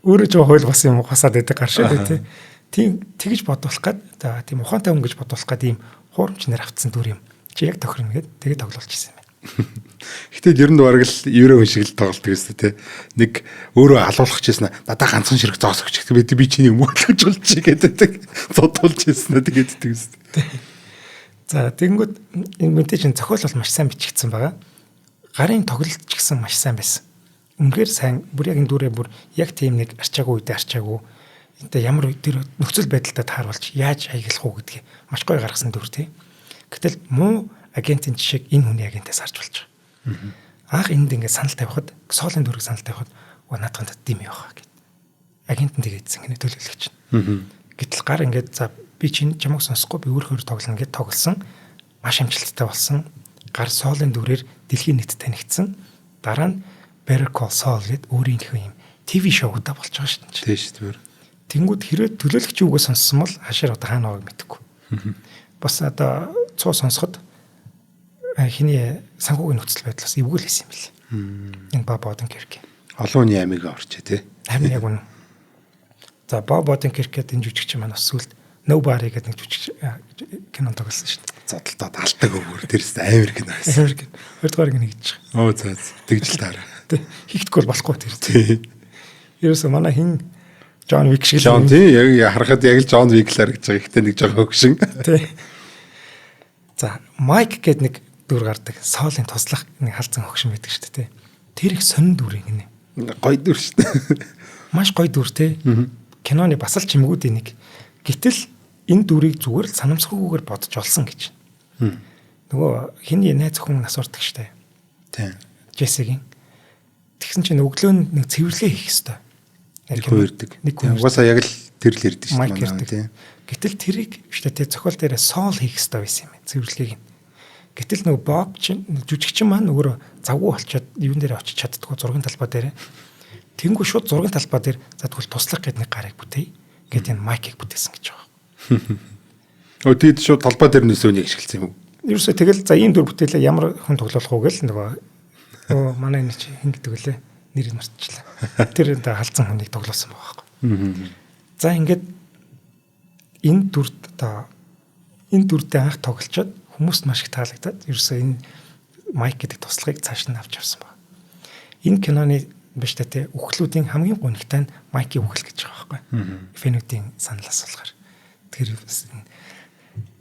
өөрөө жоо хойл бас юм хасаад байдаг гар шиг тийм тэгж бодуулах гад тийм ухаантай хүн гэж бодуулах гад ийм хурамч нэр авцсан дүр юм. Чи яг тохирно гэд тэгээ тоглуулж ирсэн юм байна.
Гэтэл ер нь бараг л еврей хүн шиг л тоглолт гэсэн тэ. Нэг өөрөө алуулах гэжсэн надаа ганцхан ширэг зоос өгч гэдэг би чиний өмгөлж болж гэдэг зодуулж ирсэн тэгээд тэгсэн.
За тэгэнгүүт энэ мэдээж энэ зохиол бол маш сайн бичигдсэн байгаа. Гарын тоглолт ч гэсэн маш сайн байсан. Үнэхээр сайн бүр яг энэ дүрээ бүр яг тийм нэг арчаагүй үедээ арчаагүй энэ ямар тэр нөхцөл байдалтай тааруулж яаж хаяглах уу гэдгийг маш гоё гаргасан дүр тий. Гэтэл муу агентын жишээг энэ хүний агентаас харж болж байгаа. Анх энд ингээд санал тавихад Saul-ын дүрийг санал тавихад наадханд дэм яваа гэд. Агент нь тэгээдсэн гэнэ төлөвлөгч. Гэтэл гар ингээд за би чинь чамайг сонсохгүй би өөрөөр тоглоно гэд тоглосон. Маш амжилттай болсон. Гар Saul-ын дүрээр дэлхийн нийтэд танигдсан. Дараа нь Better Call Saul гэд өөрийнхөө юм ТV шоутай болж байгаа шүү дээ.
Тийм шүү дээ.
Тэнгүүд хэрэг төлөөлөгч юугаа сонссон бол хашаар одоо хаана байгааг мэдэхгүй. Бас одоо цуу сонсоход хиний санхүүгийн нөхцөл байдлаас эвгүй л хийсэн юм бэл. Энэ Bob Odenkirk.
Олон хүний амийг орч тий.
Харин яг үнэ. За Bob Odenkirk гэдэг энэ жүжигч маань бас сүлд Nobody гэдэг нэг жүжигч кинон тоглосон шүү дээ.
Задлаад алдаг өөр тэрс амар кино байсан.
Амар кино. Хоёрдугаар кино гэж байгаа.
Оо за тэгж л таараа.
Хийхдэггүй болохгүй тэр. Тий. Ерөөсөө манай хин John Wick шиг
John тий яг харахад яг л John Wick л харагдаж байгаа. Ихтэй нэг жоо хөгшин.
Тий. За Mike гэдэг нэг дүр гардаг. Saul-ын туслах нэг халдсан хөгшин байдаг шүү дээ. Тэр их сонин дүр юм гинэ.
Гоё дүр шүү дээ.
Маш гоё дүр тий. Киноны бас л чимгүүдийн нэг. Гэтэл энэ дүрийг зүгээр л санамсаргүйгээр бодож олсон гэж. Нөгөө хиний найз хүн нас урдаг шүү дээ.
Тийм.
Джессигийн. Тэгсэн чинь өглөө нэг цэвэрлэгээ хийх хэвээр.
Нэг хоёрдаг. Угаасаа яг л тэр л ирдэг шүү
дээ. Гэтэл тэрийг шүү дээ зохиол дээрээ Saul хийх хэвээр байсан юм. Цэвэрлэгийг. Гэтэл нөгөө Боб чинь жүжигчин маань өөрөө завгүй болчиход юун дээр очиж чаддгүй зургийн талбай дээр. Тэнгүү шууд зургийн талбай дээр за тэгвэл туслах гэдэг нэг гарыг бүтээе. Гэт энэ майкийг бүтээсэн гэж байгаа.
Тэгэд шууд талбай дээр нөөсөөнийг ашигласан юм уу?
Ерөөсөө тэгэл за ийм дүр бүтээлээ ямар хүн тоглох уу гэл нөгөө манай энэ чи хин гэдэг үлээ нэрийг мартчихлаа. Тэр энэ халдсан хүнийг тоглосон байгаа байхгүй. За ингээд энэ дүрдээ анх тоглолцоод хүмүүст маш их таалагдаад ерөөсөө энэ майк гэдэг туслахыг цааш нь авч явсан байна. Энэ киноны биш тэ үхлүүдийн хамгийн гонигтай нь майкийг үхэл гэж байгаа байхгүй. Фэнүүдийн санал асуулгаар. Тэр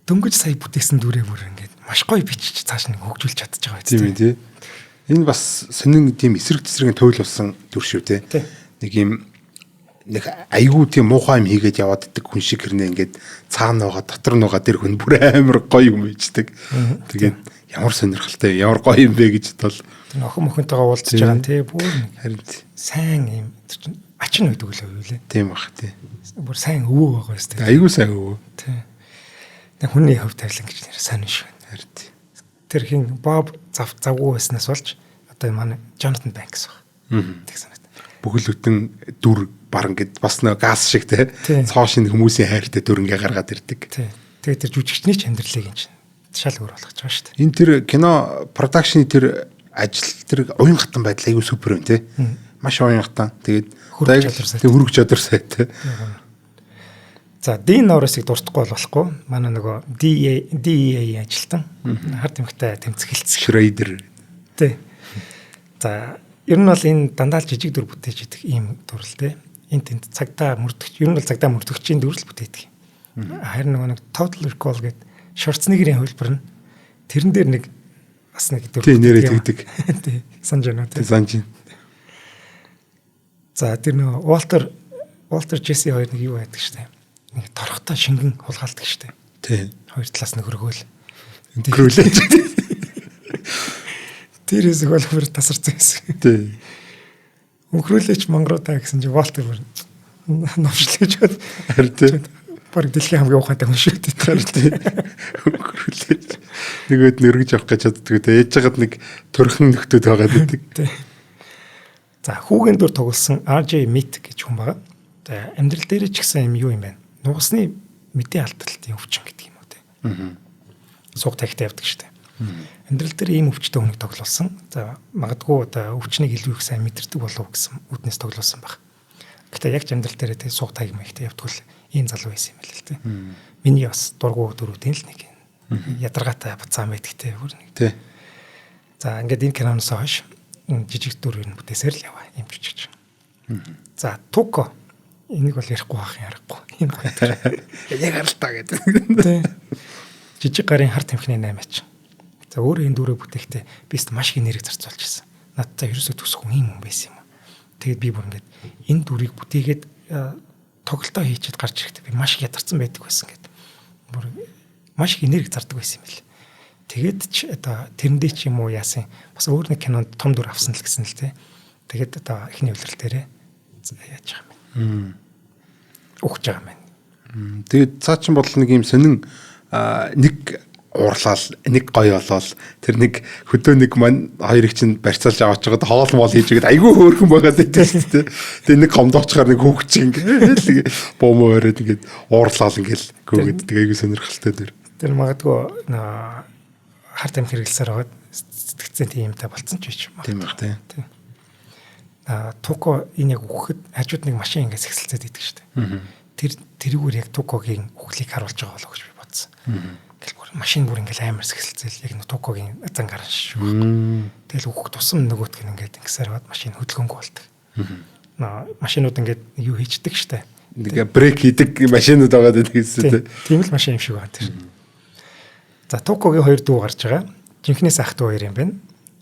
дөнгөж сая бүтээсэн дүрээ бүр ингээд маш гоё бичиж цааш нь хөгжүүлж чадчих байгаа
тийм тий. Энэ бас сонин тийм эсрэг тесрэгэн туйлуулсан дүр шүү те. Нэг юм нэг айгүй тийм муухай юм хийгээд яваад иддэг хүн шиг хэрнээ ингээд цаана байгаа дотор нь байгаа тэр хүн бүр амар гоё юм ичдэг. Тэгээд ямар сонирхолтой ямар гоё юм бэ гэж бол
охин мохинтойгоо уулзж байгаа юм те бүр
харин
сайн юм ачин үйдэг л үү лээ.
Тийм бах тий.
Бүр сайн өвөө байгаа шүү дээ.
Айгүй сайн өвөө.
Тий. Хүний хувь тавилан гэж нэр сайн шүү.
Харин
тэр хин Боб завгүй байснаас болж одоо манай Jonathan Banks байна. Тэг санаад.
Бүхэл бүтэн дүр бар ингээд бас нэг газ шиг те цоо шин хүмүүсийн хайртай дүр ингээ гаргаад ирдэг.
Тэгээд тэр жүжигчний ч амьдралыг энэ шал өөр болгож байгаа шүү дээ.
Энэ тэр кино продакшны тэр ажил тэр уян хатан байдал айгүй супер юм те. Маш уян хатан. Тэгээд хөрөг чадвар сайт те.
За Дин Норрисыг дуртахгүй болохгүй. Манай нөгөө DEA ажилтан хард эмхтэй тэмцэх хэлцэх
Шрейдер.
Тэ. За ер нь бол энэ дандаа жижиг дүр бүтээж идэх ийм дүр л дээ. Энд тэнд цагдаа мөрдөгч ер нь бол цагдаа мөрдөгчийн дүр л бүтээдэг. Харин нөгөө нэг Total Recall гэдэг Шварценеггерийн хувилбар нь тэрэн дээр нэг бас нэг дүр
нэрээ тэгдэг.
Тий. Санж байна тий.
Санж.
За тэр нөгөө Walter Jesse хоёр нэг юу байдаг штэ. Нэг торхтой шингэн хулгаалдаг штэ.
Тий.
Хоёр талаас нь хөргөөл.
Хөргөөлж.
Тэр хэсэг бол бүр тасарсан хэсэг.
Тий.
Хөргөөлөж мангаруудаа гэсэн чи Walter бүр навшлаж бод.
Харин тий.
Бараг дэлхийн хамгийн ухаантай хүн шүү дээ.
Харин тий. Хөргөөлөж. Нөгөөд нэргэж авах гэж чаддаг. Ээж жагаад нэг төрхөн нөхдөд байгаа гэдэг.
Тий. За хүүгийн дүр тоглосон RJ Mit гэж хүн байгаа. За амьдрал дээр ч гэсэн юм бэ? Нугасны мэдээ алдалтын өвчин гэдэг юм уу те. Суг тагтаа явдаг штэ. Амьдрал дээр ийм өвчтэй хүнийг тоглуулсан. За магадгүй одоо өвчнийг илүү их сайн мэдэрдэг болов гэсэн үднэс тоглуулсан баг. Гэтэ яг ч амьдрал дээр те суг таг мэхтэй явдаг л ийм залуу байсан юм л те. Миний бас дургу дөрүүдийн л нэг ядаргаатай буцаан байдаг те бүр нэг.
Тий.
За ингээд энэ киноноос хойш жижиг дүрийн бүтээсээр л яваа юм жижигч. За Туко энийг бол ярихгүй байх юм ярихгүй. Ийм гоё.
Яг аралтаа гэдэг.
Тий. Жижиг гарын харт тамхины 8-аач. За өөрөө энэ дүрээ бүтээхдээ бист маш их нэрийг зарцуулж ирсэн. Надтай ерөөсөө төсөхгүй юм байсан юм. Тэгээд би бүр ингээд энэ дүрийг бүтээгээд тоглолтоо хийчихэд гарч ирэхдээ би маш их ядарсан байдаг байсан гэдэг. Бүр маш их нэрийг зардаг байсан юм л. Тэгээд ч одоо тэрэндээ ч юм уу яасан бас өөр нэг кинонд том дүр авсан л гэсэн л тий. Тэгээд одоо эхний үлрэл дээрээ яаж байгаа юм. Ухаж байгаа юм.
Тэгээд цаа чин бол нэг юм сонин нэг уурлал нэг гоё болол тэр нэг хөдөө нэг маань хоёрыг чинь барьцаалж аваач жагаад хоол моол хийж игээд айгүй хөөрхөн байгаад байдаг шүү дээ. Тэгээд нэг гомдоочгаар нэг хүүхч ингээд бөөмөө өрөөд ингээд уурлал ингээд гүгээд айгүй сонирхолтой дэр.
Тэр магадгүй харт амх хэрэглэсээр байгаад сэтгцэн тиймтэй болцсон ч юм аа.
Тийм байх тийм.
Туко энэ яг үхэхэд хажууд нэг машин ингээс эхэлцээд идэг шүү дээ. Тэрүүгээр яг Тукогийн үхлийг харуулж байгаа болов гэж би бодсон. Гэхдээ машин бүр ингээл амар сэгэлцэл яг Тукогийн зан гарan шүү. Тэгэл үхэх тусам нөгөөтг нь ингээд ингэсээр бод машин хөдөлгөөнгүй болдог. Машинууд ингээд юу хийчдэг штэ.
Нэг брейк хийдэг машинууд байгаа гэдэг.
Тийм л машин юм шиг байна тэр. За Тукогийн хоёр дүү гарч байгаа. Жинхнээс ах дүү хоёр юм байна.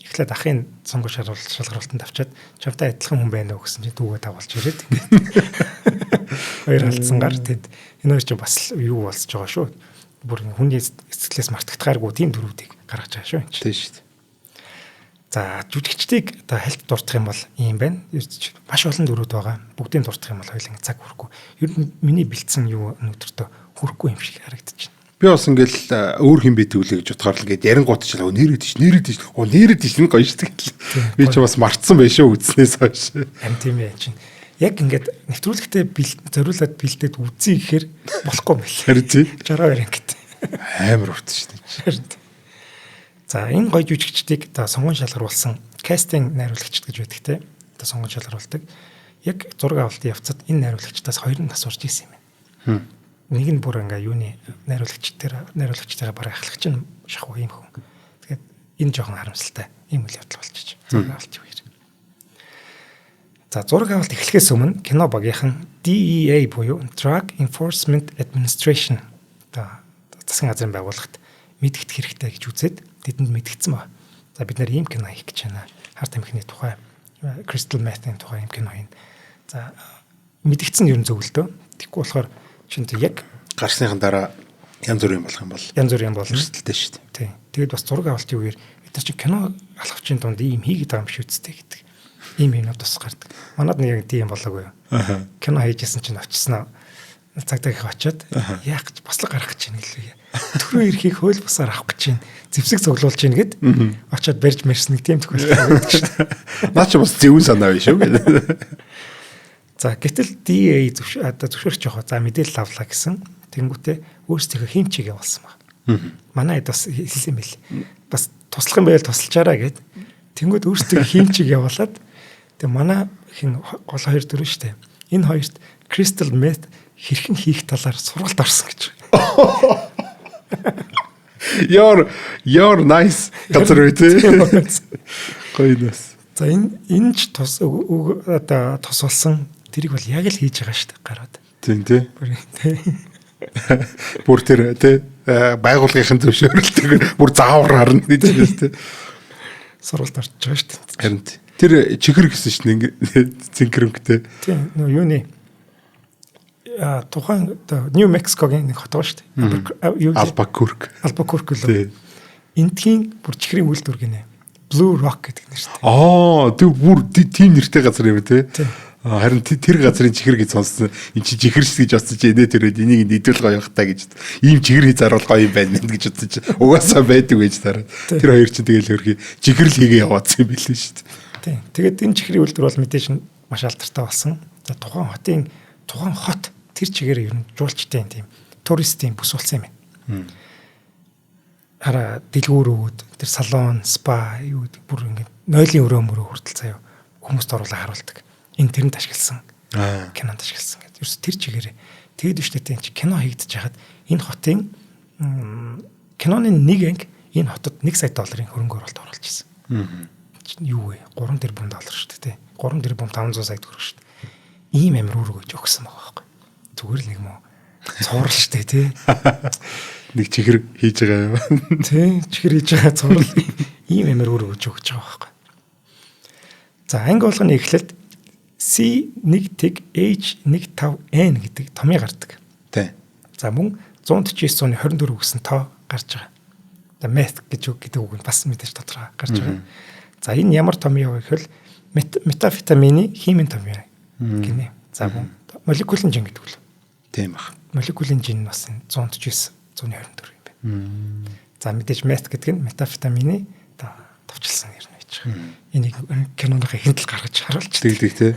Эхлээд ахын сонгож шалгаруултанд авчаад чамтай адилхан хүн байна уу гэсэн чинь дүүгээ тавуулж ирээд ингээд хоёр алдсан гар тэд энэ хоёр ч бас юу болж байгаа шүү. Бүр хүний сэтгэлээс мартагдахааргүй тийм дөрүүдийг гаргаж байгаа шүү.
Тийм шүү дээ.
За жүжигчдийг одоо хальт дурдах юм бол ийм байна. Маш олон дөрүүд байгаа. Бүгдийг дурдах юм бол хоёулаа цаг хүрэхгүй. Ер нь миний бэлдсэн юу өнөөдөртөө хүрэхгүй юм шиг харагдаж байна.
Би бас ингээл өөр хин бэ төвлөө гэж бодохоор л ингээд ярингууд ч нээрэд тийш энэ гоё шүү дээ. Би ч бас мартсан байшаа үзснээс хойш.
Амт тийм ээ чинь. Яг ингээд нэвтрүүлэгтээ зориулаад бэлдээд үзье гэхээр болохгүй юм байна.
Харин тий.
62 ангит.
Амар урт шүү дээ.
За энэ гоё жүжигчдийг одоо сонгон шалгаруулсан кастинг найруулагчд гэж байдаг те. Одоо сонгон шалгаруулдаг. Яг зураг авалтын явцад энэ найруулагчдаас хоёр нь асуурж ирсэн юм байна. Нэг нь бүр ингээ юуны найруулагчдаараа бараг ахлах чинь шахуу юм хүн. Тэгээд энэ жоохон харамсалтай ийм үйл явдал болчих. Зураг авалт юу юм. За зураг авалт эхлэхээс өмнө кино багийнхан DEA буюу Drug Enforcement Administration засгийн газрын байгууллагт мэдгдэх хэрэгтэй гэж үзээд тэдэнд мэдгдсэн байна. За бид нэр ийм кино хийх гэж байна. Харт амхны тухай, Crystal Meth-ийн тухай ийм кино хийн. За мэдгдсэн ер нь зөвлөдөө. Тэгэхгүй болохоор чинь яг
гарсныхан дараа янз бүрийн болох юм бол өрсөлдөлтэй шүү дээ.
Тийм. Тэгээд бас зураг авалтын үеэр бид нар чинь кино алхавчийн дунд ийм хийгээд байгаа юм шиг үсттэй гэдэг. Ийм юм бас гардаг. Манад нэг тийм болоогүй юу. Кино хийжсэн чинь очсноо цагтаа их очиод яах гэж бослог гаргах гэж байна гэлээ. Төрөө эрхийг хууль бусаар авах гэж байна. Зэвсэг цуглуулж байна гэд очиод барьж мэрсэн нэг тийм тохиолдол байдаг шүү дээ.
Наа чи бас зөвүүн санаа биш үү гэдэг.
За гэтэл DA зөвшөөрч явах. За мэдээлэл авлаа гэсэн. Тэнгүүтээ өөрсдөө хэмчиг явуулсан баг. Манай хэд бас хэлсэн юм бэл. Бас туслах юм байл тусалчаараа гэд. Тэнгүүд өөрсдөө хэмчиг явуулаад тэгээ манай хин гол хоёр дөрөв штэ. Энэ хоёрт Crystal Meth хэрхэн хийх талаар сургалт орсон гэж. You're nice газар үү? Гойнос. За энэ ч тус болсон тэрийг бол яг л хийж байгаа шүү дээ гараад.
Тийм тий. Бүр тэр тий байгууллагын зөвшөөрөлтөөр бүр заавар харна гэж байна тий.
Сургалт орж байгаа шүү дээ.
Харин тэр чихэр гэсэн чинь ингээ цэнхэрэнхтэй.
Тийм нөө юуны тухайн Нью Мексикогийн нэг хот байгаа шүү дээ. Albuquerque л. Энтхийн бүр чихрийн үйлдвэр гинэ. Blue Rock гэдэг нэр шүү дээ.
Тэг бүр тийм нэртэй газар юм тий. Харин тэр газрын чихэр гэж сонссон. Энд чи чихэрс гэж бодсон чи энэ тэрээд энийг нийтүүл гоё явах та гэж. Ийм чихэр хий заруул гоё юм байна гэж бодсон чи. Угаасаа байдаг гэж дараа. Тэр хоёр чинь тэгэл хөрхий чихэрл хийгээ яваадсан юм билээ шүү дээ.
Тийм. Тэгээд энэ чихрийн үйлдвэр бол мэдээж маш алдартай болсон. За тухайн хот тэр чигээр ер нь жуулчтай тийм туристийн бүс болсон юм байна. Хараа дэлгүүр өгөөд тэр салон, спа юу бүр ингэ нойлын өрөө мөрөө хүртэл заяа хүмүүст оруулаа харуулдаг. Энэ тэрэнд ашигласан. Кинонд ашигласан гэдэг. Ерөөс тэр чигээр тэгэд үштэй тийм чи кино хийгдэж хахад энэ хотын киноны нэг анги энэ хотод 1 сая долларын хөрөнгө оруулалт оруулж ирсэн. Юу вэ? 3 тэрбум доллар шүү дээ. 3 тэрбум 500 сая төгрөг шүү дээ. Ийм амир үүрэг өгч өгсөн байгаа байхгүй. Зүгээр л нэг мó цуврал штэ тий.
Нэг чихэр хийж байгаа юм.
Тий, чихэр хийж байгаа цуврал ийм амир үүрэг өгч байгаа байхгүй. За анги болгоны эхлэлд C1-т H15N гэдэг томьёо гардаг.
Тий.
За мөн 149 оны 24 гэсэн тоо гарч байгаа. За meth гэдэг үг нь бас мэдээж дотроо гарч байгаа. За энэ ямар томьёо вэ гэвэл метафетамины химийн томьёо гинэ. За мөн молекулын жин гэдэг үл.
Тийм баг.
Молекулын жин бас 149 124 юм байна. За мэдээж meth гэдэг нь метафетамины товчлсон нэр нь байж байгаа. Энийг киноны хэдэл гаргаж харуулж
тэгдэг тий.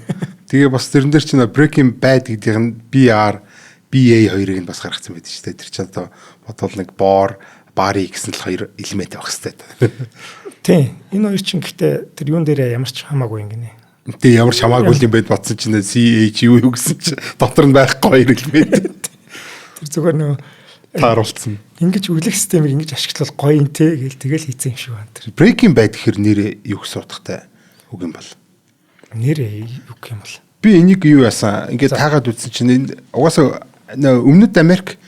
Тэгээ бас тэрэн дээр чинь Breaking Bad гэдэг нь BA2-ыг нь бас гаргацсан байдаг шүү дээ. Тэр чинь одоо бодвол нэг бари гэсэн л хоёр элемент авах хэрэгтэй.
Тийм. Энэ хоёр чинь гэхдээ тэр юун дээр ямар ч хамаагүй юм гинэ.
Тэгээ ямар ч хамаагүй юм байд бодсон чинь CH юу гэсэн чинь дотор нь байхгүй хоёр элемент.
Тэр зүгээр нөө
тааруулсан.
Ингиж өглөх системийг ингэж ашиглал гоё юм те гэл тэгэл хийцэн юм шиг байна тэр.
Breaking Bad гэхэр нэрээ юу гэсэн утгатай үг юм бол.
Нэрээ юу гэх юм бол.
Би энийг юу яасан ингээд таагаад үзсэн чинь энэ угаасаа өмнөд Америк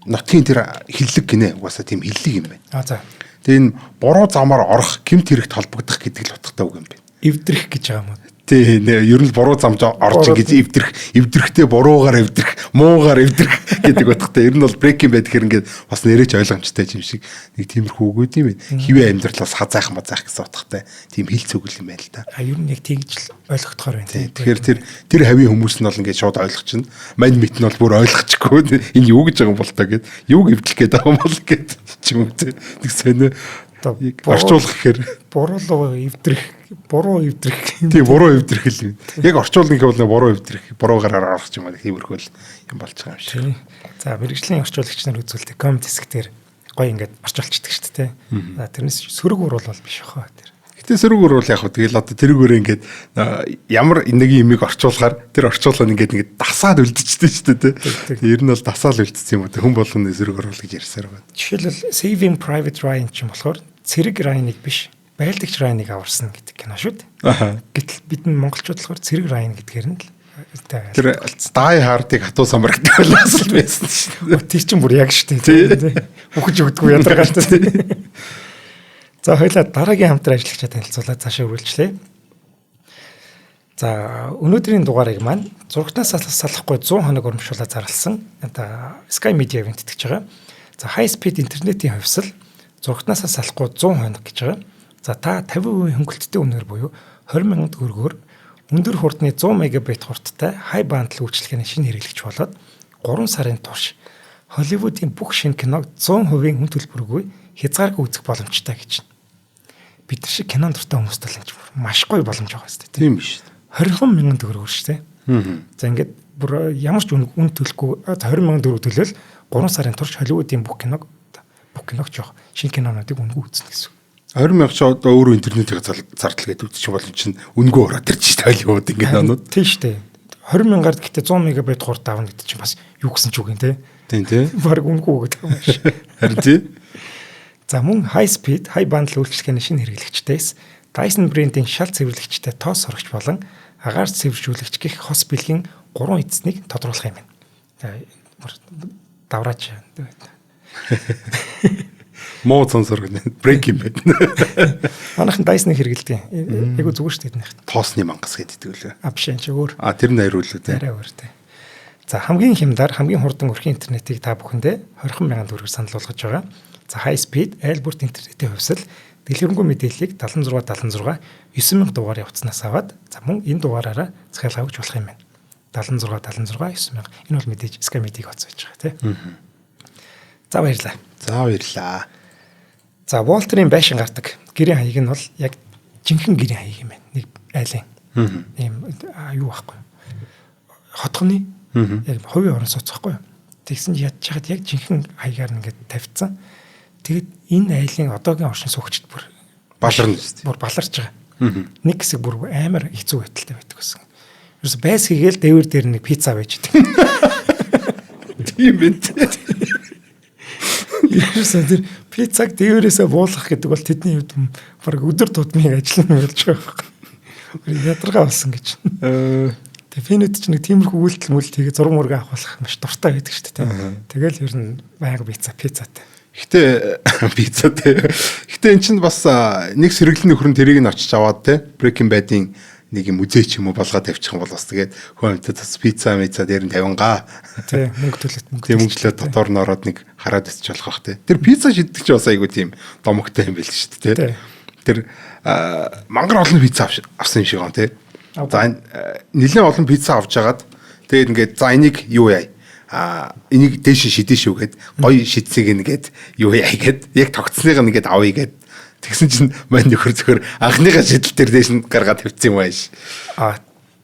нутгийн тэр хиллэг гинэ угаасаа тийм хиллэг юм байна.
За.
Тэгээ энэ буруу замаар орох гэмт хэрэгт холбогдох гэдэг л утгатай үг юм байна.
Эвдрэх гэж байгаа юм уу?
Тий, ер нь буруу замж орж ингэж эвдрэхтэй буруугаар эвдрэх, муугаар эвдрэх гэдэг утгатай. Ер нь бол Breaking Bad гэхэр ингээд бас нэрэж ойлгомжтой юм шиг нэг тиймэрхүү үгүүд юм байна. Хивээ амьдралаас хазаах гэсэн утгатай тийм хэл цогөл юм байна л да.
Ер нь яг тэгж л ойлгохдохоор байна.
Тэгэхээр тэр хавийн хүмүүс нь бол ингээд шууд ойлгочихно. Мань мэт нь бол бүр ойлгочихгүй. Энэ юу гэж байгаа юм бол та гэд юуг эвдлэх гээд байгаа юм бол гэд ч юм уу нэг сонио орчуулах гэхээр буруу эвдрэх. Тийм буруу эвдрэх л юм. Яг орчуулгын бол буруу эвдрэх, буруугаар аргах юм аа тиймэрхүү юм болж байгаа юм шиг.
За мэрэгжлийн орчуулагч нар үзүүлдэг коммент хэсэг дээр гоё ингээд орчуулчихдаг шүү дээ. За тэрнээс сөрөг урвал биш бахаа тэр.
Гэтэ сөрөг урвал яг хөө тэгэл одоо тэрүүгээр ингээд ямар нэг юмыг орчуулахаар тэр орчуулгыг ингээд дасаад үлдчихдэг шүү дээ. Ер нь бол дасаал үлдсэн юм уу. Хүн болгоны сөрөг урвал гэж ярьсаар байна.
Жишээлбэл Saving Private Ryan ч юм болохоор цэрэг Ryan-ыг биш байлдагч Ryan-ыг аварсан гэдэг кино шүү дээ. Гэтэл бид нь монголчууд болохоор цэрэг Ryan гэдгээр нь л
тэр Die Hard-ыг хатуу самар гэдэг байлаас л байсан шүү дээ.
Тэр чинь бүр яг шүү дээ. Үхэж өгдөггүй ядаргаа шүү дээ. За хоёлаа дараагийн хамтран ажиллагчаа танилцуулаад цаашаа үргэлжлэе. За өнөөдрийн дугаарыг маань зурагтнаас салахгүй 100 хоног урамшуулаад зарласан. Одоо Sky Media бэнтгэж байгаа. За high speed интернетийн хувьсал зурагтнаас салахгүй 100 хоног гэж байгаа. За та 50% хөнгөлөлттэй үнээр буюу 20,000 төгрөгөөр өндөр хурдны 100 мегабайт хурдтай high bundle үйлчилгээний шинэ хэрэглэгч болоод 3 сарын турш Холливуудын бүх шинэ киног 100% хүн төлбөргүй хязгааргүй үзэх боломжтой гэж. Бид нар шиг кинон дуртай хүмүүст л энэ маш гоё боломж байгаа шүү дээ.
Тийм шүү дээ.
20,000 төгрөгөөр шүү дээ. За ингээд бүр ямар ч үн төлөхгүй 20,000 төгрөг төлөөл 3 сарын турш Холливуудын бүх киног жоох шинэ кинонуудыг үнгүй үзнэ гэсэн.
20,000 ч одоо өөрөө интернетийг зардал гэдэг үтчих боломж чинь үнгүй ороод ирж байгаа Холливуд ингээд нонод.
Тийм шүү дээ. 20,000-аар гэтээ 100 мегабайт хурд авна гэдэг чинь бас юу гэсэн ч үг юм те.
Тийм тий.
Бараг үнгүй гэдэг юм шиг.
Харин тий.
За мөн high speed, high bundle үйлчилгээний шинэ хэрэглэгчдээс Dyson брэндийн шал цэвэрлэгчтэй тоос сорогч болон агаар цэвэржүүлэгч гэх хос бэлгийн 3 эзнийг тодруулах юм байна. Давраач.
Муу сонсор гэнэ. Breaking Bad.
Манайхан Dyson-ыг хэрэгэлдэг. Айгу зүгээр шүү дээ.
Тоосны мангас гэдэг үлээ.
Биш энэ ч өөр.
Тэр нь хариуллаа тий.
Арай өөр тий. За хамгийн хямдар, хамгийн хурдан өрхийн интернетийг та бүхэндээ 20,000 төгрөг санал болгож байгаа. За high speed, айл бүрт интернетийн хувьсал дэлгэрэнгүй мэдээллийг 76 9,000 дугаар явуулснаас аваад за мөн энэ дугаараараа захиалга өгч болох юм байна. 76 9,000. Энэ бол мэдээж Sky Media-г оцсон байж байгаа тий. За баярлаа. За Walter-ийн байшин гардаг гэрийн хаяг нь бол яг жинхэнэ гэрийн хаяг юм байна. Нэг айлын. Ийм юу байхгүй. Хотгоны яг хувийн орон сууцхгүй. Тэгсэн чинь ядчихад яг жинхэнэ хаягаар ингээд тавьцсан. Тэгэд энэ айлын одоогийн оршин суугчд бүр
баларна шүү дээ.
Бүр баларч байгаа. Нэг хэсэг бүр амар хэцүү байдалтай байдаг гэсэн. Ерөөс байс хийгээл дээвэр дээр нэг пицца байж идэг.
Тийм байна.
Ерөөс тэр пиццаг дээврээсээ буулгах гэдэг бол тэдний хувьд баг өдөр тутмын ажил нь болж байгаа. Ядаргаа болсон гэж. Тэгээ фэнүүд ч нэг тиймэрхүү үйлдэл тэгээ зураг мөргө авах маш дуртай байдаг шүү дээ. Тэгэл ер нь байнга пиццатай. Гэтэ эн чинь бас нэг сэргэлэн нөхөр нь тэрийг нь очиж аваад те Breaking Bad-ийн нэг юм үзээ ч юм уу болгоод тавьчих юм бол бас тэгээд хөөмтэй бас пицца дээр нь 50га. Тий,
мөнгөлөө дотор нь ороод нэг хараад өсч болох бах те. Тэр пицца шиддэг ч бас айгу тийм домогтой юм байл шүү дээ те. Тэр мангар олон пицца авсан юм шиг гоо те. За нэлээд олон пицца авч жагаад тэгээд ингээд за энийг юу яа. Энийг дээш шидэн шүү гэд гоё шидсэг ингээд юу яа гэд яг тогтсныг нь ингээд авъя гэд тэгсэн чинь мань нөхөр зөвхөр анхныхаа шидэл дээр дээш нь гаргаад тавьчихсан юм ааш.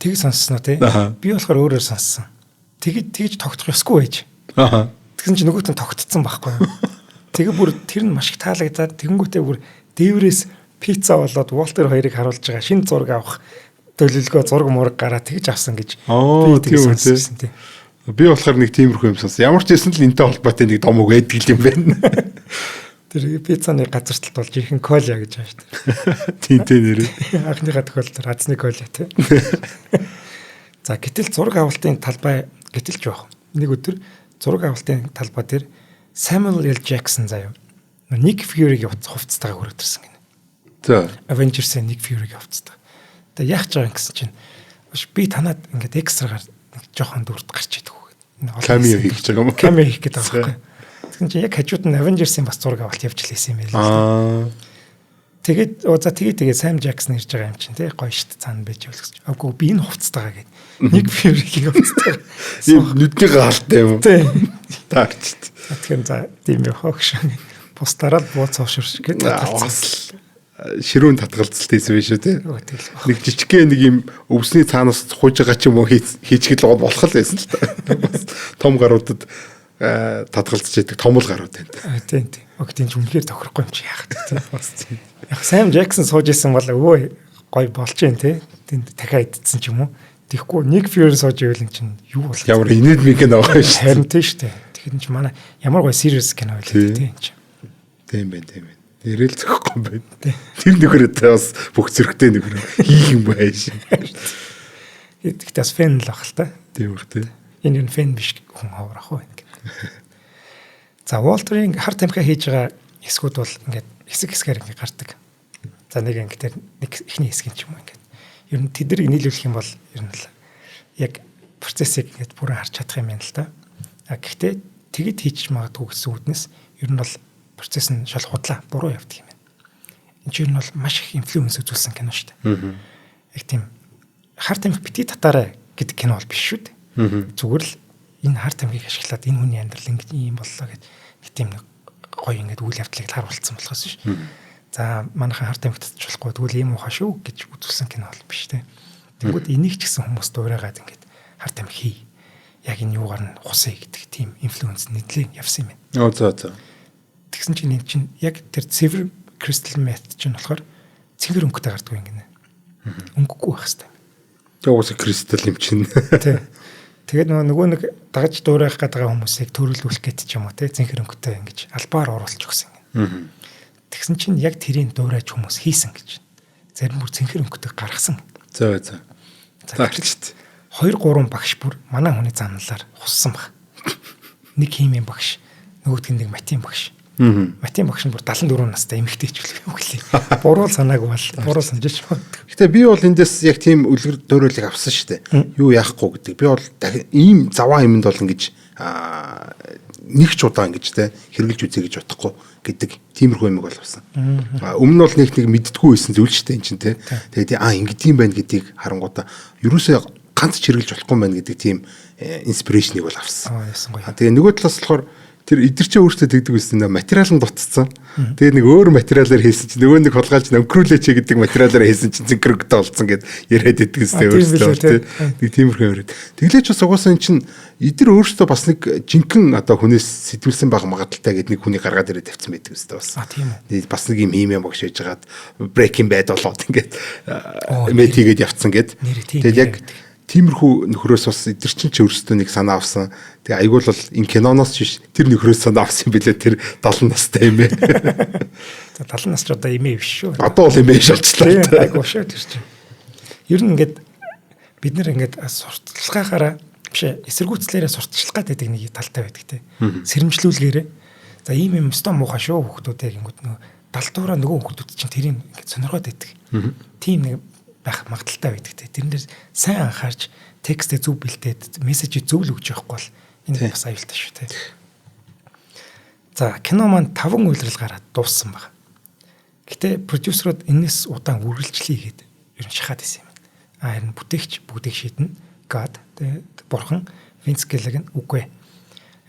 Тэг сонссноо тий. Би болохоор өөрөөр сонссон. Тэгж тогтох ёсгүй байж. Тэгсэн чинь нөгөөт нь тогтцсон байхгүй юу. Тэгээ бүр тэр нь маш их таалагдаад тэгэнгүүтээ бүр дээврээс пицца болоод Walter хоёрыг харуулж байгаа шинэ зураг авах төлөвлөгөө зураг мураг гараад тэгж авсан гэж
би тийм сонссон тий. Би болохоор нэг тиймэрхүү юм сонсон. Ямар ч байсан л энэтэй холбоотой нэг дом үг байдаг юм байна.
Тэр пиццаны газарталт болж ихэн кола гэж байгаа шүү дээ.
Тийм нэрээ.
Анхныхаа тохиолдолд азны кола тий. За гэтэл зураг авалтын талбай гэтэлж байх. Нэг өдөр зураг авалтын талбай дээр Samuel L. Jackson заяа. Nick Fury-г хувцастайгаа хүрээд ирсэн гэнэ.
За.
Avengers-ийн Nick Fury-г хувцастай. Тэ яах гэж байгаа гэсэн чинь би танаад ингээд экстрагаар жоохон дүрд гарч идэг үү.
Камео хийж байгаа юм уу?
Камео хийх гэдэг байгаа байхгүй. Тэгсэн чинь яг хажууд нь Avengers-ийн бас зураг авалт явж лээсэн юм байл. Тэгээд тэгээ Sam Jackson ирж байгаа юм чинь тий гоё штт цаана байж үлгэж. Аггүй би энэ хувцастайгаа гээд нэг Fury-ийг хувцастайгаа.
Нүдний гаалтай юм уу?
Тий.
Таарчт.
Тэгэхээр за тийм явах шээ. Бусдаараа бууцаа шурш гэдэг.
Бас ширүүн татгалзалт хийсэн байх шүү тий. Нэг жижигхэн нэг юм өвсний цаанаас хууж байгаа ч юм уу хийчихэл болох л байсан л та. Бас том гаруудад татгалзаж яадаг том л гарууд байна.
Тийм. Огтын ч үнэхээр тохирохгүй юм чи яах вэ? Бас тийм. Яг Sam Jackson сууж исэн бол өө гой болж जैन тий. Тэнд дахиад идсэн ч юм уу. Тэгэхгүй нэг Fury сууж ивэл эн чинь юу болох вэ?
Ямар инээд миг нэ байгаа шүү.
Харин тийм шүү дээ. Тэгэхээр чи манай ямар гой serious кино байлаа тий.
Тийм байна. Нэрэл зөхгүй юм байна. Тэр нөхөртэй бас бүх зэрэгтэй нөхөр хийх юм байж.
Тэгэхдээ бас фэн л ах л та.
Тийм үү тий.
Энэ фэн биш хүн хаврах уу ингэ. За Walter-ийн хар тамхи хийж байгаа хэсгүүд бол ингээд хэсгээр ингээд гардаг. За нэг ангитэр нэг ихний хэсэг юм юм ингээд. Ер нь тэднийг нийлүүлэх юм бол ер нь л яг процессыг ингээд бүрэн харж чадах юм байна л да. Гэхдээ тэгэд хийж магадгүй гэсэн үднэс ер нь бол процесс нь шал худлаа буруу явдаг юм байна. Энд чинь бол маш их инфлюенс үзүүлсэн кино шүү дээ. Яг тийм хар тамхи бити татаарай гэдэг кино бол биш шүү дээ. Зүгээр л энэ хар тамхиг ашиглаад энэ хүний амьдрал ингэж юм боллоо гэд нэг тийм нэг гоё ингээд үйл явдлыг харуулсан болохоос ш. За манайхан хар тамхи татчихлахгүй тэгвэл ийм ухаа шүү гэж үзүүлсэн кино бол биш те. Тэгвэл энийг ч гэсэн хүмүүс дуурайгаад ингээд хар тамхи хий. Яг энэ юугаар нь хусаа гэдэг тийм инфлюенс нэдлээ явсан юм байна.
За.
Тэгсэн чинь энэ чинь яг тэр Silver Crystal Meth чинь болохоор цэнгэр өнгөтэй гардаг юм гинэ. Өнгөгүй байх хэвээр.
Тэгээ уусаа кристал юм чинь.
Тий. Тэгээд нөгөө нэг дагаж дуурайх гэдэг хүмүүсийг төрүүлүүлэх гэдэг ч юм уу те цэнхэр өнгөтэй ингэж албаар оруулж өгсөн юм. Тэгсэн чинь яг тэрийг дуурайж хүмүүс хийсэн гэж. Зарим бүр цэнхэр өнгөтэй гаргасан.
За. Заарчт.
2-3 багш бүр манай хүний замналаар хуссан баг. Нэг химийн багш, нөгөөдг нь нэг математикийн багш. Математикийн багш нь бүр 74 настай эмэгтэй ч үлээ үгүй. Буруу санаагүй бол буруу санаж байна.
Гэтэ би бол эндээс яг тийм үлгэр дөөрөлийг авсан шүү дээ. Юу яахгүй гэдэг. Би бол ийм заваа юмд бол ингэж нэг ч удаа ингэж те хэрглэж үзье гэж бодохгүй гэдэг тиймэрхүү юм бол авсан. Өмнө нь бол нэг мэддэггүй байсан зүйл шүү дээ эн чинь те. Тэгээд ингэдэм байх гэдгийг харангуудаа ерөөсөө ганц ч хэрглэж болохгүй байх гэдэг тийм инспирашныг бол авсан. Тэгээ нөгөө талаас болохоор тэр идэрчээ өөртөө тэгдэг байсан материал нь дутцсан. Тэгээ нэг өөр материалаар хийсэн чинь нөгөө нэг хулгайлж нөмкрүүлээч гэдэг материалаар хийсэн чинь зинкрэгтэй болсон гэд яриад идэгстэй өөртөө тийм. Нэг тиймэрхүү яриад. Тэглээч бас угаасаа эн чинь идэр өөртөө бас нэг жинхэнэ одоо хүнээс сэтгүүлсэн баг магадaltaй гэд нэг хүний гаргаад ирээд тавьсан байдаг өстэй бас.
Тийм үү.
Бас нэг юм химийн багш хийж хагаад Breaking Bad болоод ингээд мэд хийгээд явцсан гэд. Тэгээд яг тиймэрхүү нөхрөөс бас эдгэр чинь ч өөрсдөө нэг санаа авсан. Тэгээ айгуул бол энэ киноноос биш тэр нөхрөөс санаа авсан билээ тэр 70 настай юм ээ.
За 70 нас ч одоо эмээ биш шүү.
Одоо бол эмээ шалчлаа.
Айгуу шүү тэр чинь. Ер нь ингээд бид нэр ингээд сурталчилгаагаараа биш эсэргүүцлээрээ сурталчилгаа гэдэг нэг талтай байдаг те. Сэрэмжлүүлгээрээ. За ийм юм өстой муухай шүү хүүхдүүдээ гингүүд нөгөө далдуураа нөгөө хүүхдүүд чинь тэрийг ингээд сонирхоод байдаг. Тийм нэг байх магадaltaй байдаг те. Тэрэн дээр сайн анхаарч текстээ зөв бэлдээд мессежийг зөв л өгч явахгүй бол энэ бас аюултай шүү те. За кино маань 5 үйлрэл гараад дууссан баг. Гэтэ продюсерууд энэс удаан үргэлжлэе гээд ер нь шахаад исэн юм. Харин бүтээгч бүгдийг шийднэ. God те бурхан Vince Gilligan үгүй.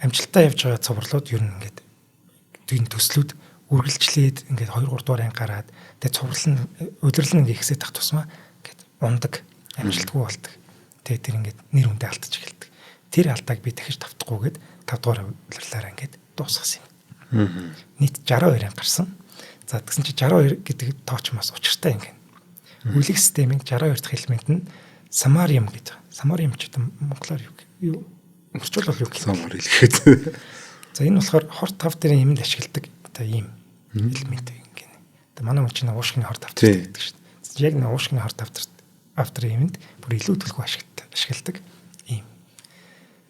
Амжилтаа явж байгаа цувралууд ер нь ингээд тийм төслүүд үргэлжлээд ингээд 2-3 дугаар анги гараад тэгээ цуврал нь удирлан ихсээд тах тусмаа ингээд ундаг амжилтгүй болдог. Тэгээ тэр ингээд нэр хүндээ алдаж эхэлдэг. Тэр алдааг би дахиж давтахгүйгээд 5 дугаар удирлаараа ингээд дуусгасан юм. Нийт 62 анги гарсан. За тэгсэн чи 62 гэдэг тооч мас учиртай ингээд. Үлэг системийн 62 дахь элемент нь самариум гэдэг. Самариум ч гэдэг монголоор юу орчуулбал юу гэх юм.
Самар хэлэхэд.
За энэ болохоор хорт тав дээрээ юмд ашигладаг та ийм элемент гэнэ. Тэ манай хүн чинь уушгины хорт автар гэдэг шүү дээ. Яг нэг уушгины хорт автар юмд бүр илүү төлхөө ашигладаг ийм.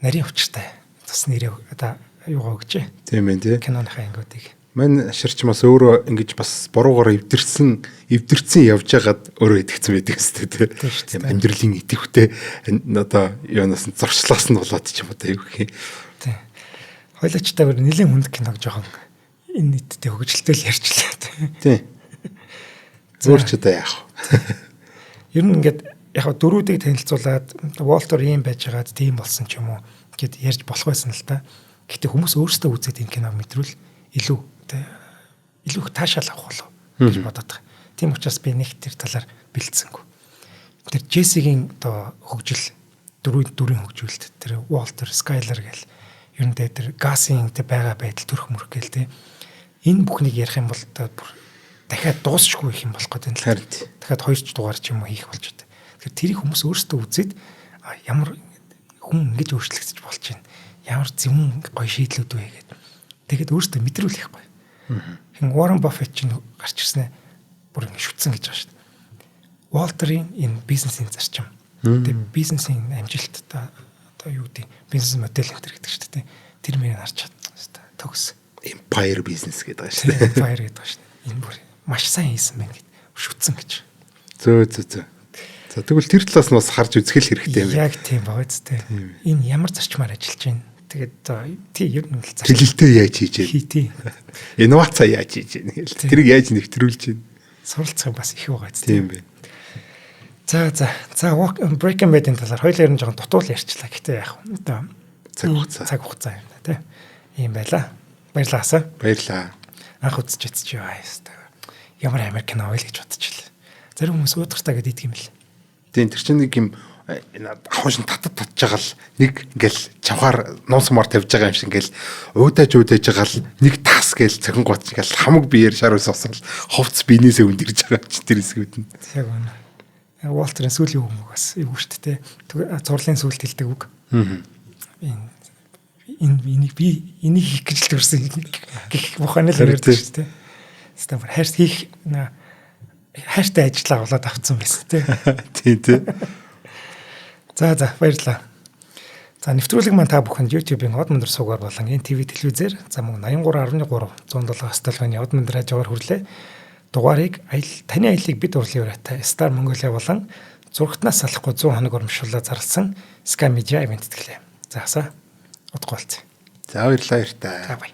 Нарийн учиртай. Бас нэрээ одоо юугаа өгч.
Тийм ээ тий.
Киноныхаа ангиудыг.
Мань ширч бас өөрөө ингэж бас буруугаар эвдэрсэн явж байгаад өөрөө идэгцэн байдаг хэвчээ тийм амьдралын идэвхтэй одоо юунаас зуршлаас нь болоод ч юм уу юу гэх юм.
Тийм. Хойлоочтой бүр нэлийн хүнд киног жоохон энэ нийтдээ хөгжилтэй л ярьчлаа
тийм. Зөөр ч одоо яах вэ?
Ер нь ингээд яг дөрүүдийг танилцуулаад Волтер ийм байж байгаад тийм болсон ч юм уу гэд ярьж болох байсан л та. Гэтэ хүмүүс өөрсдөө үзээд энэ киног мэдрүүл илүү их таашаал авах болов гэж бодоод байгаа. Тийм учраас би нэг тэр талаар бэлдсэнгүй. Тэр Джессигийн одоо хөгжил дөрвийн хөгжүүлэлт тэр Walter Skyler гэл ер нь тэр газын тэр байгаа байдал төрх мөрөх гээл те. Энэ бүхнийг ярих юм бол дахиад дуусчихгүй их юм болох гэдэг нь л. Дахиад 2 дугаар ч юм уу хийх болж байна. Тэгэхээр тэрийг хүмүүс өөрсдөө үзээд ямар хүн ингэж өөрчлөгдөж болж байна. Ямар зөвхөн гоё шийдлүүд вэ гэдэг. Тэгээд өөртөө мэдрүүлэх гоё. Хин Warren Buffett чинь гарч ирснэ бүр ингэ шүтсэн гэж байгаа шүү дээ. Walter-ийн энэ бизнесийн зарчим. Тэгээд бизнесийн амжилт одоо юу гэдэг бизнес модель энэ гэдэг шүү дээ. Тэр мөрийг харж чадсан. Төгс.
Empire business гэдэг байгаа шүү дээ.
Empire гэдэг байгаа шүү дээ. Энэ бүр маш сайн хийсэн байна гэд шүтсэн гэж.
Зөө. За тэгвэл тэр талаас нь бас харж үзэх хэрэгтэй юм байна.
Яг тийм байгаа зү. Энэ ямар зарчмаар ажиллаж байна. Тэгээд тий ер нь л
зарчим. Хэлэлтээ яаж хийж байна?
Тий.
Инновац яаж хийж байна? Тэрийг яаж нэвтрүүлж байна?
Суралцах бас их байгаа зү.
Тийм байна.
За Breaking Bad-ийн талаар хоёулаа ер нь жоохон дутуул ярьчлаа. Гэтэ яг одоо цаг хугацаа юм да тий. Ийм байла. Баярлалаа. Анх үзэж яа ястаа. Ямар Америк кино ойл гэж бодчихлаа. Зарим хүмүүс уудартаа гэдэг идэг юм л.
Тийм тэр чинь нэг юм хавшин татж байгаа л нэг ингээл чавхаар нуусмаар тавьж байгаа юм шиг ингээл уудаж байгаа л нэг тас гээл цохин гот ингээл хамаг биеэр шар ус осол ховц биенээсээ өндөрж байгаа ч тэр хэсгүүд нь.
Яг үнэ. Walter-ын сүүлийн үг бас юу шүү дээ. Зурлын сүлд хэлдэг үг. Энийг хийх гэж л төрсөн гэх моханы л ярьдаг шүү дээ. Стамбар хайртай ажиллаа болоод авцсан байсан тий.
Тийм.
За баярлалаа. За нэвтрүүлэг маань та бүхэнд YouTube-ийн Од Мөндөр суугаар болон NTV телевизээр мөн 83.3 107 столгын Од Мөндөр хажуугаар хүрлээ. Дугаарыг таны аялыг бид урлын ураатай Star Mongolia болон зургатнаас салахгүй 100 хоног урамшуулаад зарласан Sky Media event тэтгэлээ. За удахгүй.
За баярлалаа яртай.
За бай.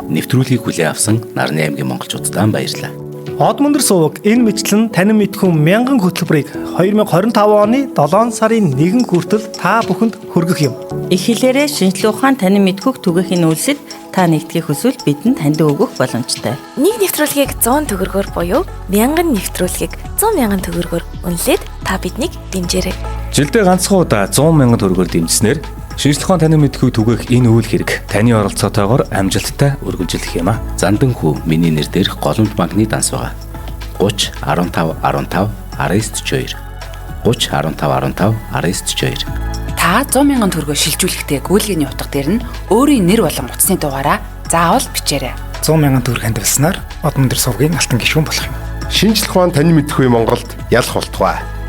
Нэвтрүүлгийг хүлээн авсан Нарны аймгийн монголчуудаа баярлалаа.
Од Мөндөр суваг энэ мэтлэн танин мэдхүн 1000 хөтөлбөрийг 2025 оны 7 сарын 1 хүртэл та бүхэнд хүргэх юм.
Их хэлээрээ шинжлэх ухаан танин мэдхүг түгээхийн үйлсэд та нэгтгэх хүсвэл бидэнд танд өгөх боломжтой.
Нэг нэвтрүүлгийг 100 төгрөгөөр буюу 1000 нэвтрүүлгийг 100,000 төгрөгөөр үнэлээд та биднийг дэмжээрэй.
Жилдээ ганцхан удаа 100,000 төгрөгөөр дэмжснээр шинжлэх ухаан танин мэдхүг түгээх энэ үйл хэрэг таны оролцоотойгоор амжилттай өргөжлөх юм а.
Зандан хүү миний нэр дээрх голомт банкны данс байгаа. 30 15 15 1942 30 15 15 1942.
Та 100,000 төгрөгөөр шилжүүлэхдээ гүйлгээний утга дээр нь өөрийн нэр болон утасны дугаараа заавал бичээрэй.
100,000 төгрөг хандвалснаар Од Мөндөр сувгийн алтан гишүүн болох юм.
Шинжлэх ухаан танин мэдхүй Монголд ялах болтугай.